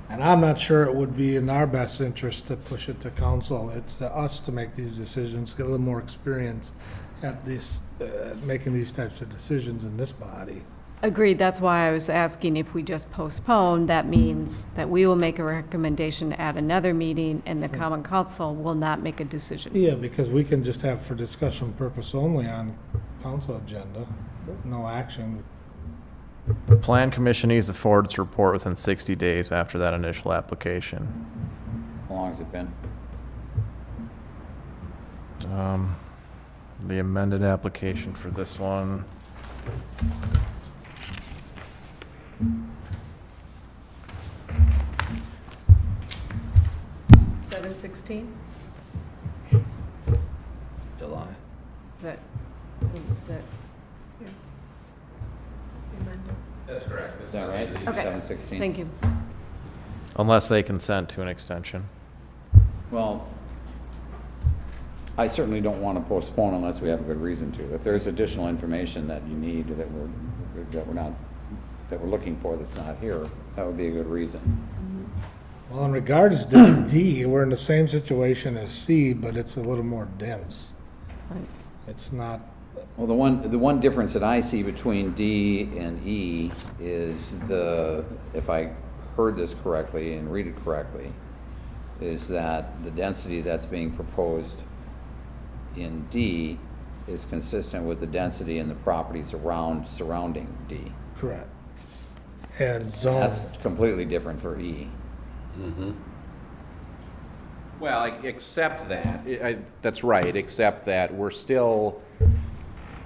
and I'm not sure it would be in our best interest to push it to council. It's to us to make these decisions, get a little more experience at this, making these types of decisions in this body. Agreed, that's why I was asking if we just postpone, that means that we will make a recommendation at another meeting and the common council will not make a decision. Yeah, because we can just have for discussion purpose only on council agenda, no action. The plan commission needs to forward its report within 60 days after that initial application. How long has it been? The amended application for this one, 7/16? July. Is that? That's correct. Is that right? Okay, 7/16? thank you. unless they consent to an extension. Well, I certainly don't want to postpone unless we have a good reason to. If there's additional information that you need that we're looking for that's not here, that would be a good reason. Well, in regards to D, we're in the same situation as C, but it's a little more dense. Right. It's not, Well, the one difference that I see between D and E is if I heard this correctly and read it correctly, is that the density that's being proposed in D is consistent with the density in the properties surrounding D. correct. And zone, That's completely different for E. Well, except that, that's right, except that we're still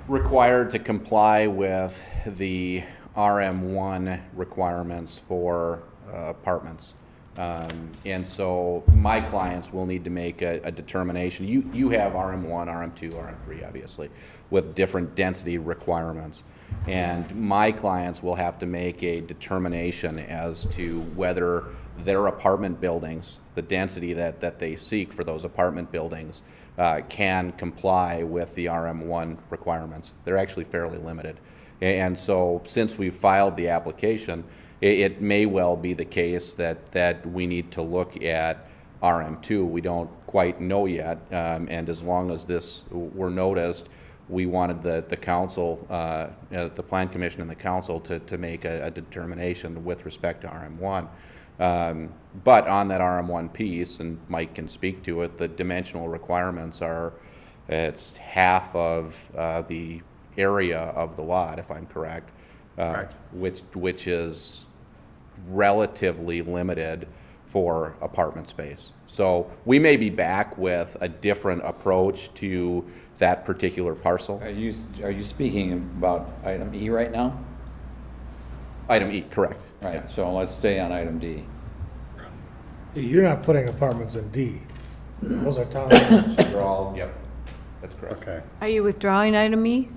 required to comply with the RM1 requirements for apartments. And so my clients will need to make a determination. You have RM1, RM2, RM3, obviously, with different density requirements. And my clients will have to make a determination as to whether their apartment buildings, the density that they seek for those apartment buildings, can comply with the RM1 requirements. They're actually fairly limited. And so since we filed the application, it may well be the case that we need to look at RM2. We don't quite know yet, and as long as this were noticed, we wanted the council, the plan commission and the council to make a determination with respect to RM1. But on that RM1 piece, and Mike can speak to it, the dimensional requirements are, it's half of the area of the lot, if I'm correct. Correct. Which is relatively limited for apartment space. So we may be back with a different approach to that particular parcel. Are you speaking about item E right now? Item E, correct. Right, so let's stay on item D. you're not putting apartments in D. Those are town. They're all, yep, that's correct. Okay. Are you withdrawing item E?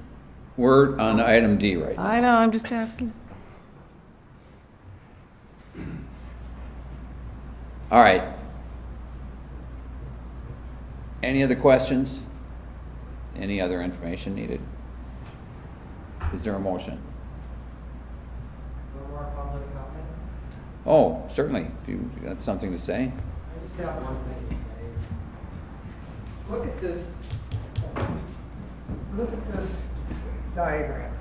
We're on item D right now. I know, I'm just asking. All right. Any other questions? Any other information needed? Is there a motion? No more public comment? Oh, certainly, if you got something to say. I just got one thing to say. Look at this. Look at this diagram.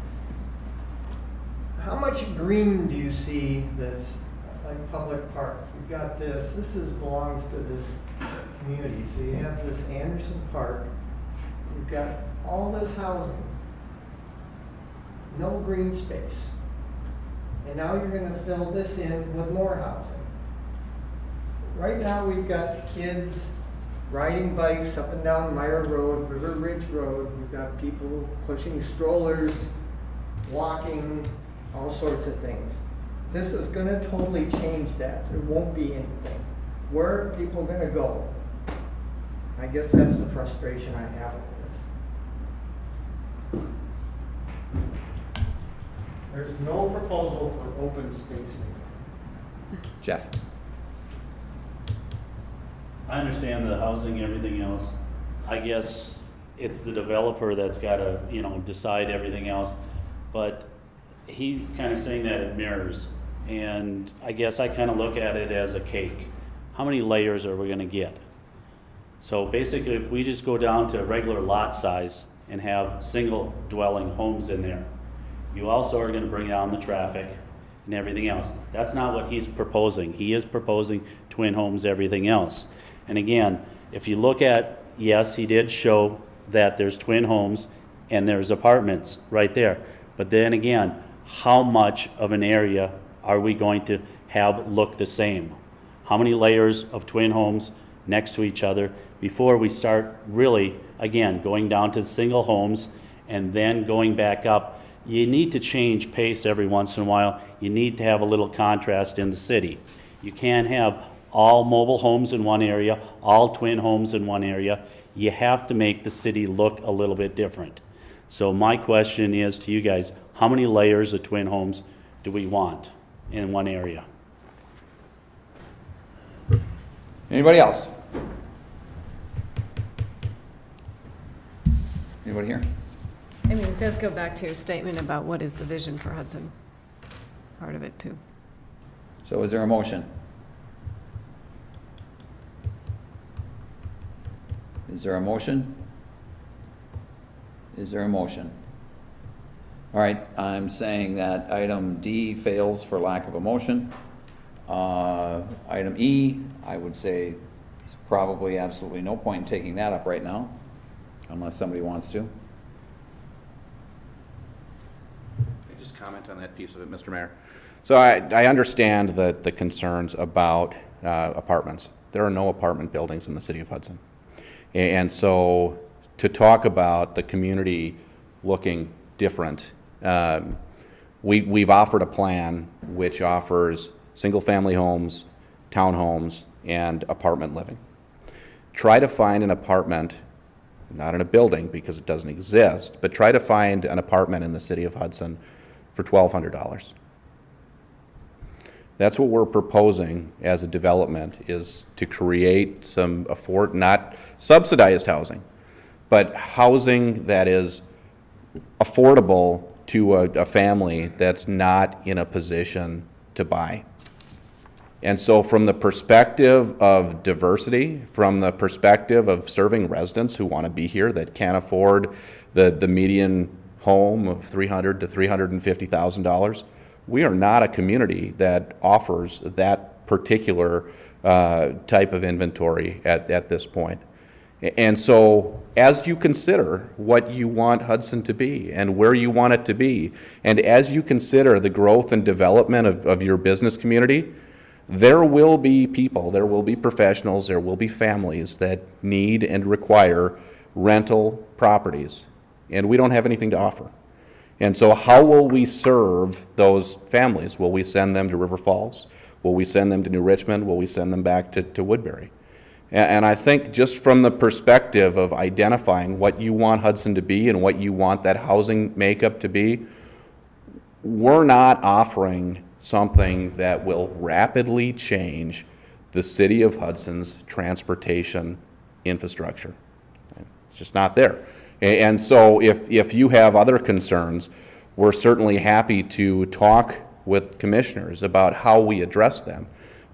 How much green do you see that's like public park? You've got this. This belongs to this community. So you have this Anderson Park. You've got all this housing. No green space. And now you're going to fill this in with more housing. Right now we've got kids riding bikes up and down Meyer Road, River Ridge Road. We've got people pushing strollers, walking, all sorts of things. This is going to totally change that. There won't be anything. Where are people going to go? I guess that's the frustration I have with this. There's no proposal for open space. Jeff? I understand the housing, everything else. I guess it's the developer that's gotta, decide everything else. But he's kind of saying that it mirrors. And I guess I kind of look at it as a cake. How many layers are we gonna get? So basically, if we just go down to a regular lot size and have single dwelling homes in there, you also are gonna bring down the traffic and everything else. That's not what he's proposing. He is proposing twin homes, everything else. And again, if you look at, yes, he did show that there's twin homes and there's apartments right there. But then again, how much of an area are we going to have look the same? How many layers of twin homes next to each other before we start really, again, going down to single homes and then going back up? You need to change pace every once in a while. You need to have a little contrast in the city. You can't have all mobile homes in one area, all twin homes in one area. You have to make the city look a little bit different. So my question is to you guys, how many layers of twin homes do we want in one area? Anybody else? Anybody here? I mean, it does go back to your statement about what is the vision for Hudson, part of it too. So is there a motion? Is there a motion? Is there a motion? All right, I'm saying that item D fails for lack of a motion. Item E, I would say there's probably absolutely no point in taking that up right now, unless somebody wants to. Just comment on that piece of it, Mr. Mayor. So I understand the concerns about apartments. There are no apartment buildings in the city of Hudson. And so to talk about the community looking different, we've offered a plan which offers single-family homes, townhomes, and apartment living. Try to find an apartment, not in a building because it doesn't exist, but try to find an apartment in the city of Hudson for $1,200. That's what we're proposing as a development, is to create some not subsidized housing, but housing that is affordable to a family that's not in a position to buy. And so from the perspective of diversity, from the perspective of serving residents who want to be here that can't afford the median home of $300,000 to $350,000, we are not a community that offers that particular type of inventory at this point. And so as you consider what you want Hudson to be and where you want it to be, and as you consider the growth and development of your business community, there will be people, there will be professionals, there will be families that need and require rental properties, and we don't have anything to offer. And so how will we serve those families? Will we send them to River Falls? Will we send them to New Richmond? Will we send them back to Woodbury? And I think just from the perspective of identifying what you want Hudson to be and what you want that housing makeup to be, we're not offering something that will rapidly change the city of Hudson's transportation infrastructure. It's just not there. And so if you have other concerns, we're certainly happy to talk with commissioners about how we address them.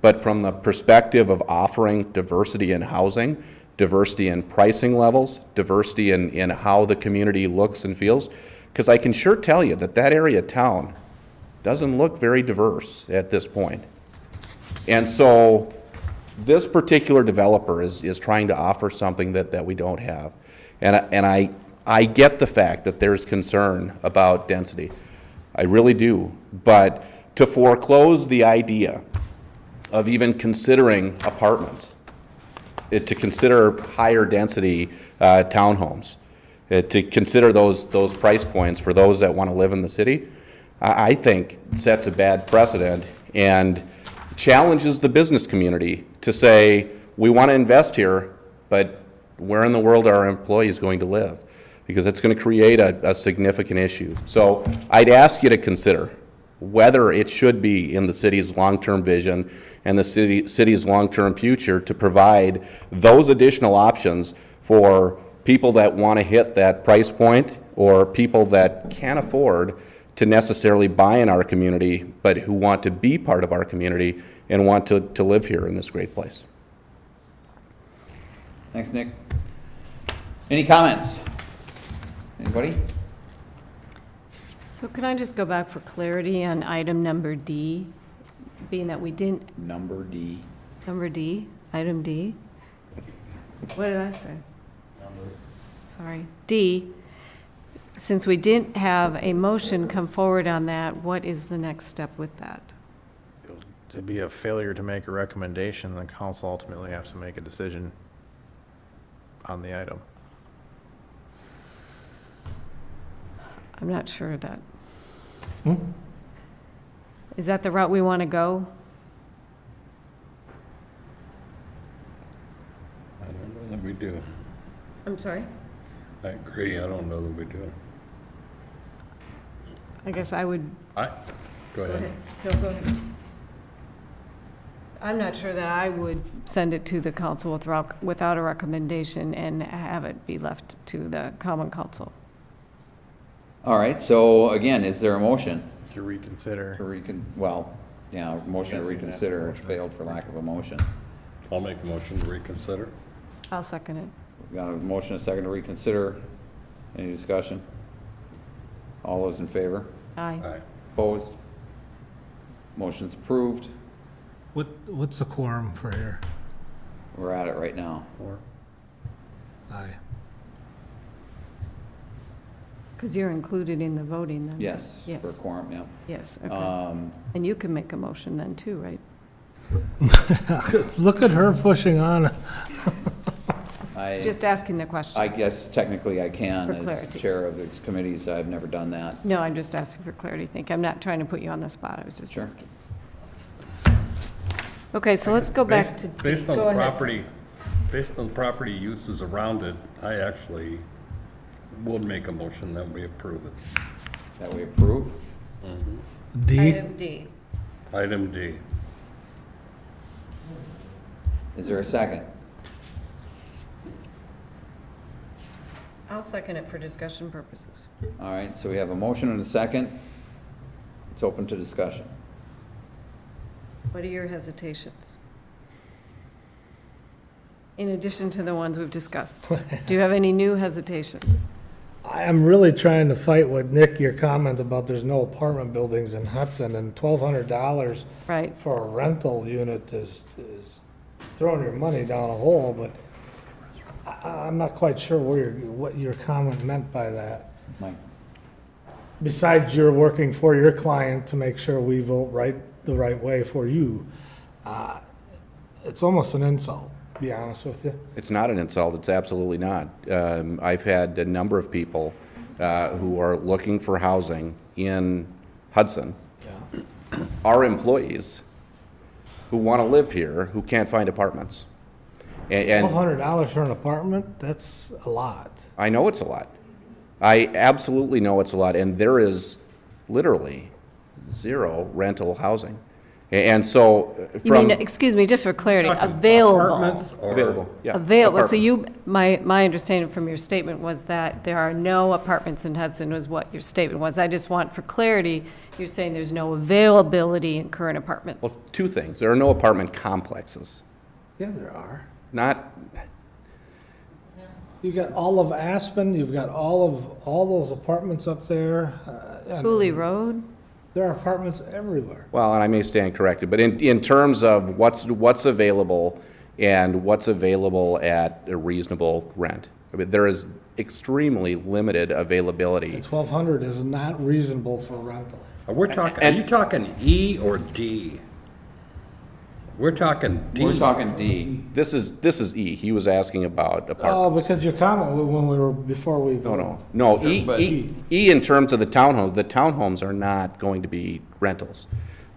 But from the perspective of offering diversity in housing, diversity in pricing levels, diversity in how the community looks and feels, because I can sure tell you that that area of town doesn't look very diverse at this point. And so this particular developer is trying to offer something that we don't have. And I get the fact that there's concern about density. I really do. But to foreclose the idea of even considering apartments, to consider higher density townhomes, to consider those price points for those that want to live in the city, I think sets a bad precedent and challenges the business community to say, we want to invest here, but where in the world are our employees going to live? Because it's going to create a significant issue. So I'd ask you to consider whether it should be in the city's long-term vision and the city's long-term future to provide those additional options for people that want to hit that price point or people that can't afford to necessarily buy in our community, but who want to be part of our community and want to live here in this great place. Thanks, Nick. Any comments? Anybody? So can I just go back for clarity on item number D, being that we didn't, Number D. number D, item D? What did I say? Sorry, D. Since we didn't have a motion come forward on that, what is the next step with that? To be a failure to make a recommendation, the council ultimately has to make a decision on the item. I'm not sure of that. Is that the route we want to go? I don't know that we do. I'm sorry? I agree, I don't know that we do. I guess I would. Go ahead. Go ahead. I'm not sure that I would send it to the council without a recommendation and have it be left to the common council. All right, so again, is there a motion? To reconsider. Motion to reconsider, which failed for lack of a motion. I'll make a motion to reconsider. I'll second it. We've got a motion, a second to reconsider. Any discussion? All those in favor? Aye. Aye. Opposed? Motion's approved. What's the quorum for here? We're at it right now. Aye. Because you're included in the voting then? Yes, Yes. for quorum, yeah. Yes, okay. And you can make a motion then too, right? Look at her pushing on. Just asking the question. I guess technically I can, For as clarity. chair of these committees, I've never done that. No, I'm just asking for clarity. Thank you. I'm not trying to put you on the spot. I was just Sure. asking. Okay, so let's go back to D. Based on Go the ahead. based on property uses around it, I actually would make a motion that we approve it. That we approve? D? Item D. Item D. Is there a second? I'll second it for discussion purposes. All right, so we have a motion and a second. It's open to discussion. What are your hesitations? In addition to the ones we've discussed. Do you have any new hesitations? I am really trying to fight with Nick, your comment about there's no apartment buildings in Hudson, and $1,200 Right. for a rental unit is throwing your money down a hole, but I'm not quite sure what your comment meant by that. Mike? Besides you're working for your client to make sure we vote the right way for you, it's almost an insult, to be honest with you. It's not an insult, it's absolutely not. I've had a number of people who are looking for housing in Hudson, our employees, who want to live here, who can't find apartments. And $1,200 for an apartment, that's a lot. I know it's a lot. I absolutely know it's a lot, and there is literally zero rental housing And so You mean, from. excuse me, just for clarity, Talking available. Apartments or? Available, yeah. Available, so Apartments. my understanding from your statement was that there are no apartments in Hudson, was what your statement was. I just want, for clarity, you're saying there's no availability in current apartments. Well, two things. There are no apartment complexes. Yeah, there are. Not, You've got all of Aspen, you've got all those apartments up there. and Cooley Road? There are apartments everywhere. well, and I may stand corrected, but in terms of what's available and what's available at a reasonable rent, I mean, there is extremely limited availability. 1,200 is not reasonable for rental. Are you talking E or D? We're talking D. We're talking D. This is E. He was asking about Oh, apartments. because your comment when we were, before we. No, Sure, but- E in terms of the townhomes are not going to be rentals.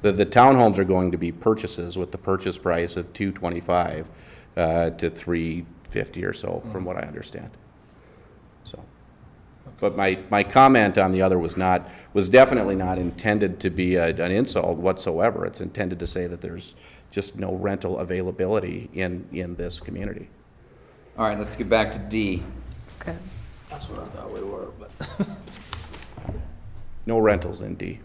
The townhomes are going to be purchases with the purchase price of $225 to $350 or so, from what I understand. So, but my comment on the other was definitely not intended to be an insult whatsoever. It's intended to say that there's just no rental availability in this community. All right, let's get back to D. Okay. That's what I thought we were, but. No rentals in D.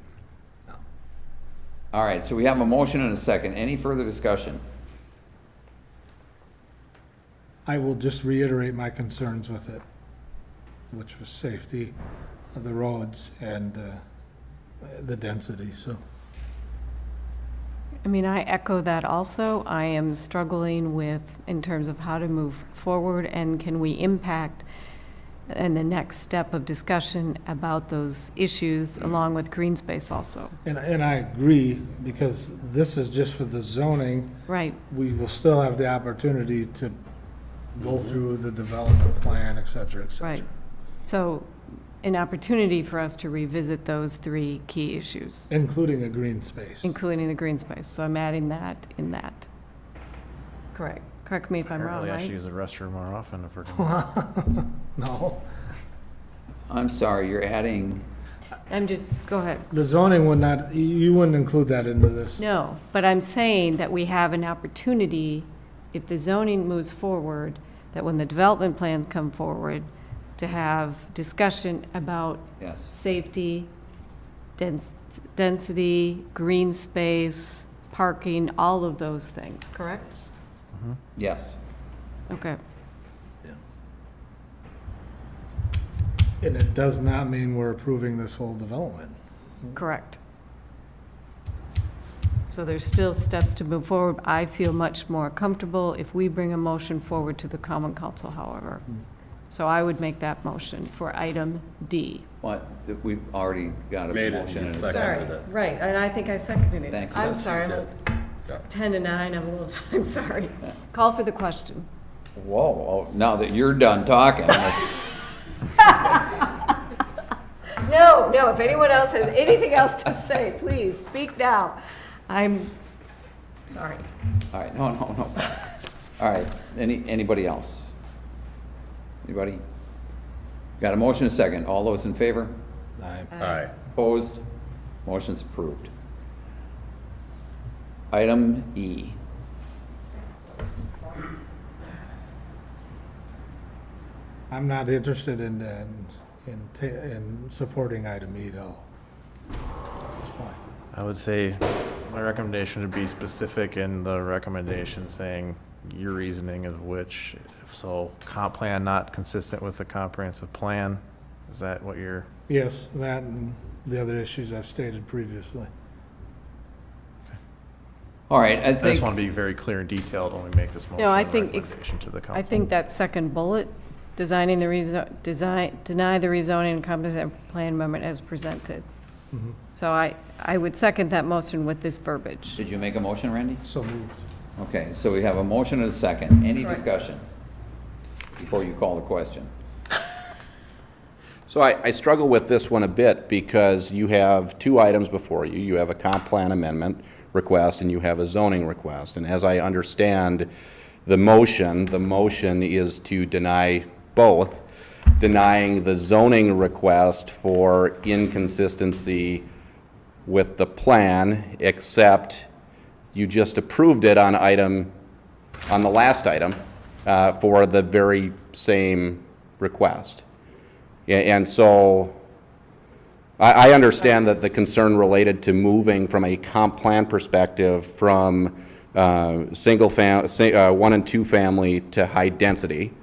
All right, so we have a motion and a second. Any further discussion? I will just reiterate my concerns with it, which was safety of the roads and the density, so. I mean, I echo that also. I am struggling with, in terms of how to move forward, and can we impact and the next step of discussion about those issues along with green space also. And I agree, because this is just for the zoning. Right. We will still have the opportunity to go through the development plan, et cetera, et cetera. Right. So an opportunity for us to revisit those three key issues, Including a green space. including the green space. So I'm adding that in that. Correct. Correct me if I'm wrong, Apparently I should right? use the restroom more often if we're going No, I'm sorry, you're adding, I'm just, go ahead. the zoning would not, you wouldn't include that into this. No, but I'm saying that we have an opportunity, if the zoning moves forward, that when the development plans come forward, to have discussion about yes. safety, density, green space, parking, all of those things, correct? Yes. Okay. And it does not mean we're approving this whole development. Correct. So there's still steps to move forward. I feel much more comfortable if we bring a motion forward to the Common Council, however. So I would make that motion for item D. What, we've already got a Made it, motion you and a seconded second. it. Right, and I think I seconded it. Thank you. I'm Yes, you sorry, did. Yeah. 10 to 9, I'm a little, I'm sorry. Call for the question. Whoa, now that you're done talking, No, no, if anyone else has anything else to say, please speak now. I'm sorry. all right, no. All right, anybody else? Anybody? Got a motion and a second. All those in favor? Aye. Opposed? Motion's approved. Item E. I'm not interested in supporting item E at all. At this point. I would say my recommendation would be specific in the recommendation saying your reasoning of which, if so, comp plan not consistent with the comprehensive plan. Is that what you're? Yes, that and the other issues I've stated previously. All right, I I just think, want to be very clear and detailed when we make this motion. No, I and think, recommendation to the council. I think that second bullet, deny the rezoning and comprehensive plan amendment as presented. Mm-hmm. So I would second that motion with this verbiage. did you make a motion, Randy? So moved. Okay, so we have a motion and a second. Any Correct. discussion before you call the question? So I struggle with this one a bit because you have two items before you. You have a comp plan amendment request and you have a zoning request. And as I understand the motion is to deny both, denying the zoning request for inconsistency with the plan, except you just approved it on the last item, for the very same request. And so, I understand that the concern related to moving from a comp plan perspective from one and two family to high density,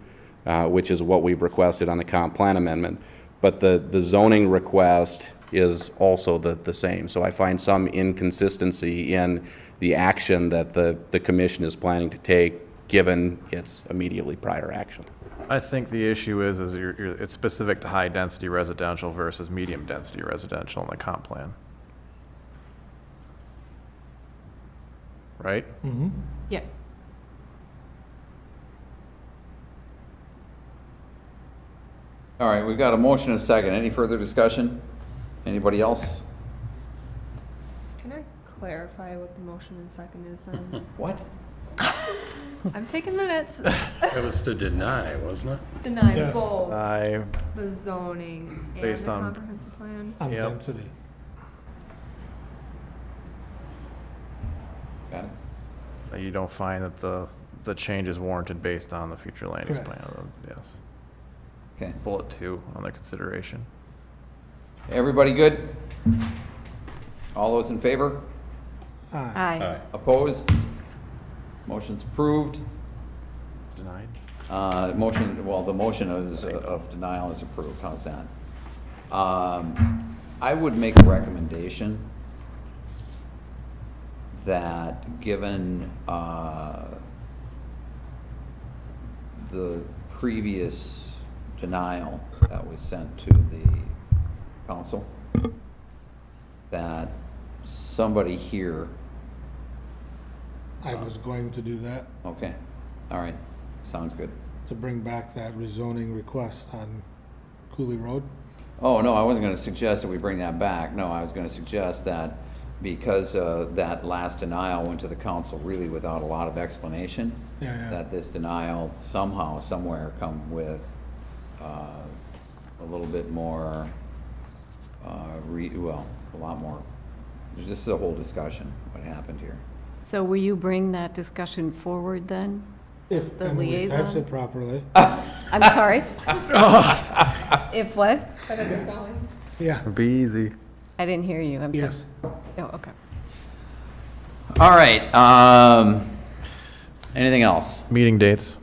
which is what we've requested on the comp plan amendment. But the zoning request is also the same. So I find some inconsistency in the action that the commission is planning to take, given its immediately prior action. I think the issue is it's specific to high-density residential versus medium-density residential in the comp plan. Right? Yes. All right, we've got a motion and a second. Any further discussion? Anybody else? Can I clarify what the motion and second is then? What? I'm taking minutes. It was to deny, wasn't it? Deny Yes. both I, the zoning and Based the on- comprehensive plan. On Yep. density. Got it? you don't find that the change is warranted based on the future land use Correct. plan, yes. Okay. Bullet 2 on their consideration. Everybody good? All those in favor? Aye. Opposed? Motion's approved. Denied? The motion of denial is approved. How's that? I would make a recommendation that, given the previous denial that was sent to the council, that somebody here, I was going to do that, okay, all right, sounds good. to bring back that rezoning request on Cooley Road. Oh, no, I wasn't gonna suggest that we bring that back. No, I was gonna suggest that because that last denial went to the council really without a lot of explanation, Yeah. that this denial somehow, somewhere come with a little bit more, a lot more. This is a whole discussion, what happened here. So will you bring that discussion forward then? If The Emily types liaison? it properly. I'm sorry? If what? Yeah, Be easy. I didn't hear you, I'm sorry. yes. Oh, okay. All right, anything else? Meeting dates.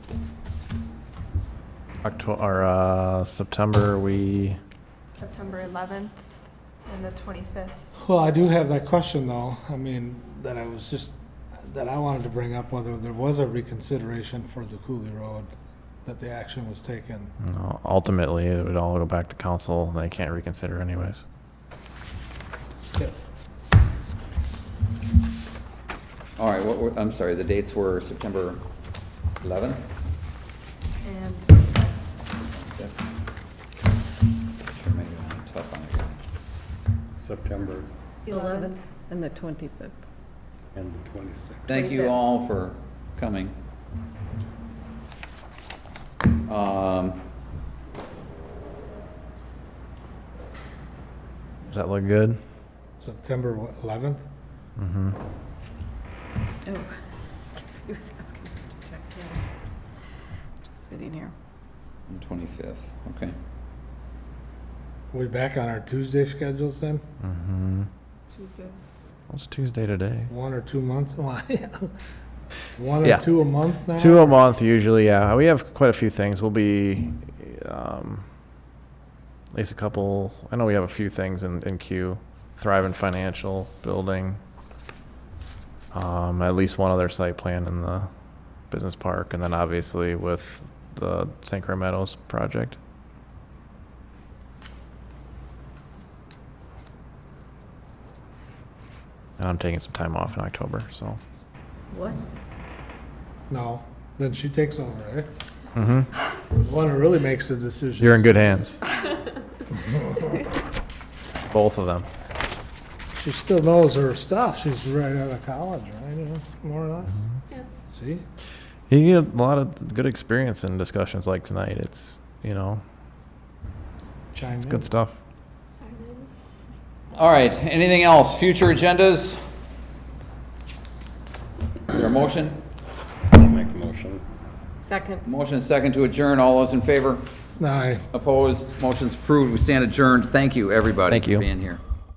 September, September 11th and the 25th. Well, I do have that question though, that I wanted to bring up, whether there was a reconsideration for the Cooley Road, that the action was taken. no, ultimately, it would all go back to council. They can't reconsider anyways. All right, I'm sorry, the dates were September 11th? And Sure, maybe I'm tough on it. September 11th and the 25th. and the 26th. Thank you 25th. all for coming. Does that look good? September 11th? Mm-hmm. Oh, he was asking us to check in. Just sitting here. 25th, okay. We back on our Tuesday schedules then? Mm-hmm. Tuesdays. What's Tuesday today? 1 or 2 months? One or Yeah. 2 a month now? 2 a month usually, yeah. We have quite a few things. We'll be, at least a couple, I know we have a few things in queue. Thriving Financial, building, at least one other site plan in the business park, and then obviously with the St. Clair Meadows project. And I'm taking some time off in October, so. What? No, then she takes over, right? Mm-hmm. The one who really makes the decision. You're in good hands. Both of them. She still knows her stuff. She's right out of college, right? You know, more or less. Yeah. See? You get a lot of good experience in discussions like tonight. It's, Chime in. good stuff. All right, anything else? Future agendas? there a motion? I'll make a motion. Second. Motion and second to adjourn. All those in favor? Aye. Opposed? Motion's approved. We stand adjourned. Thank you, everybody, Thank you. for being here.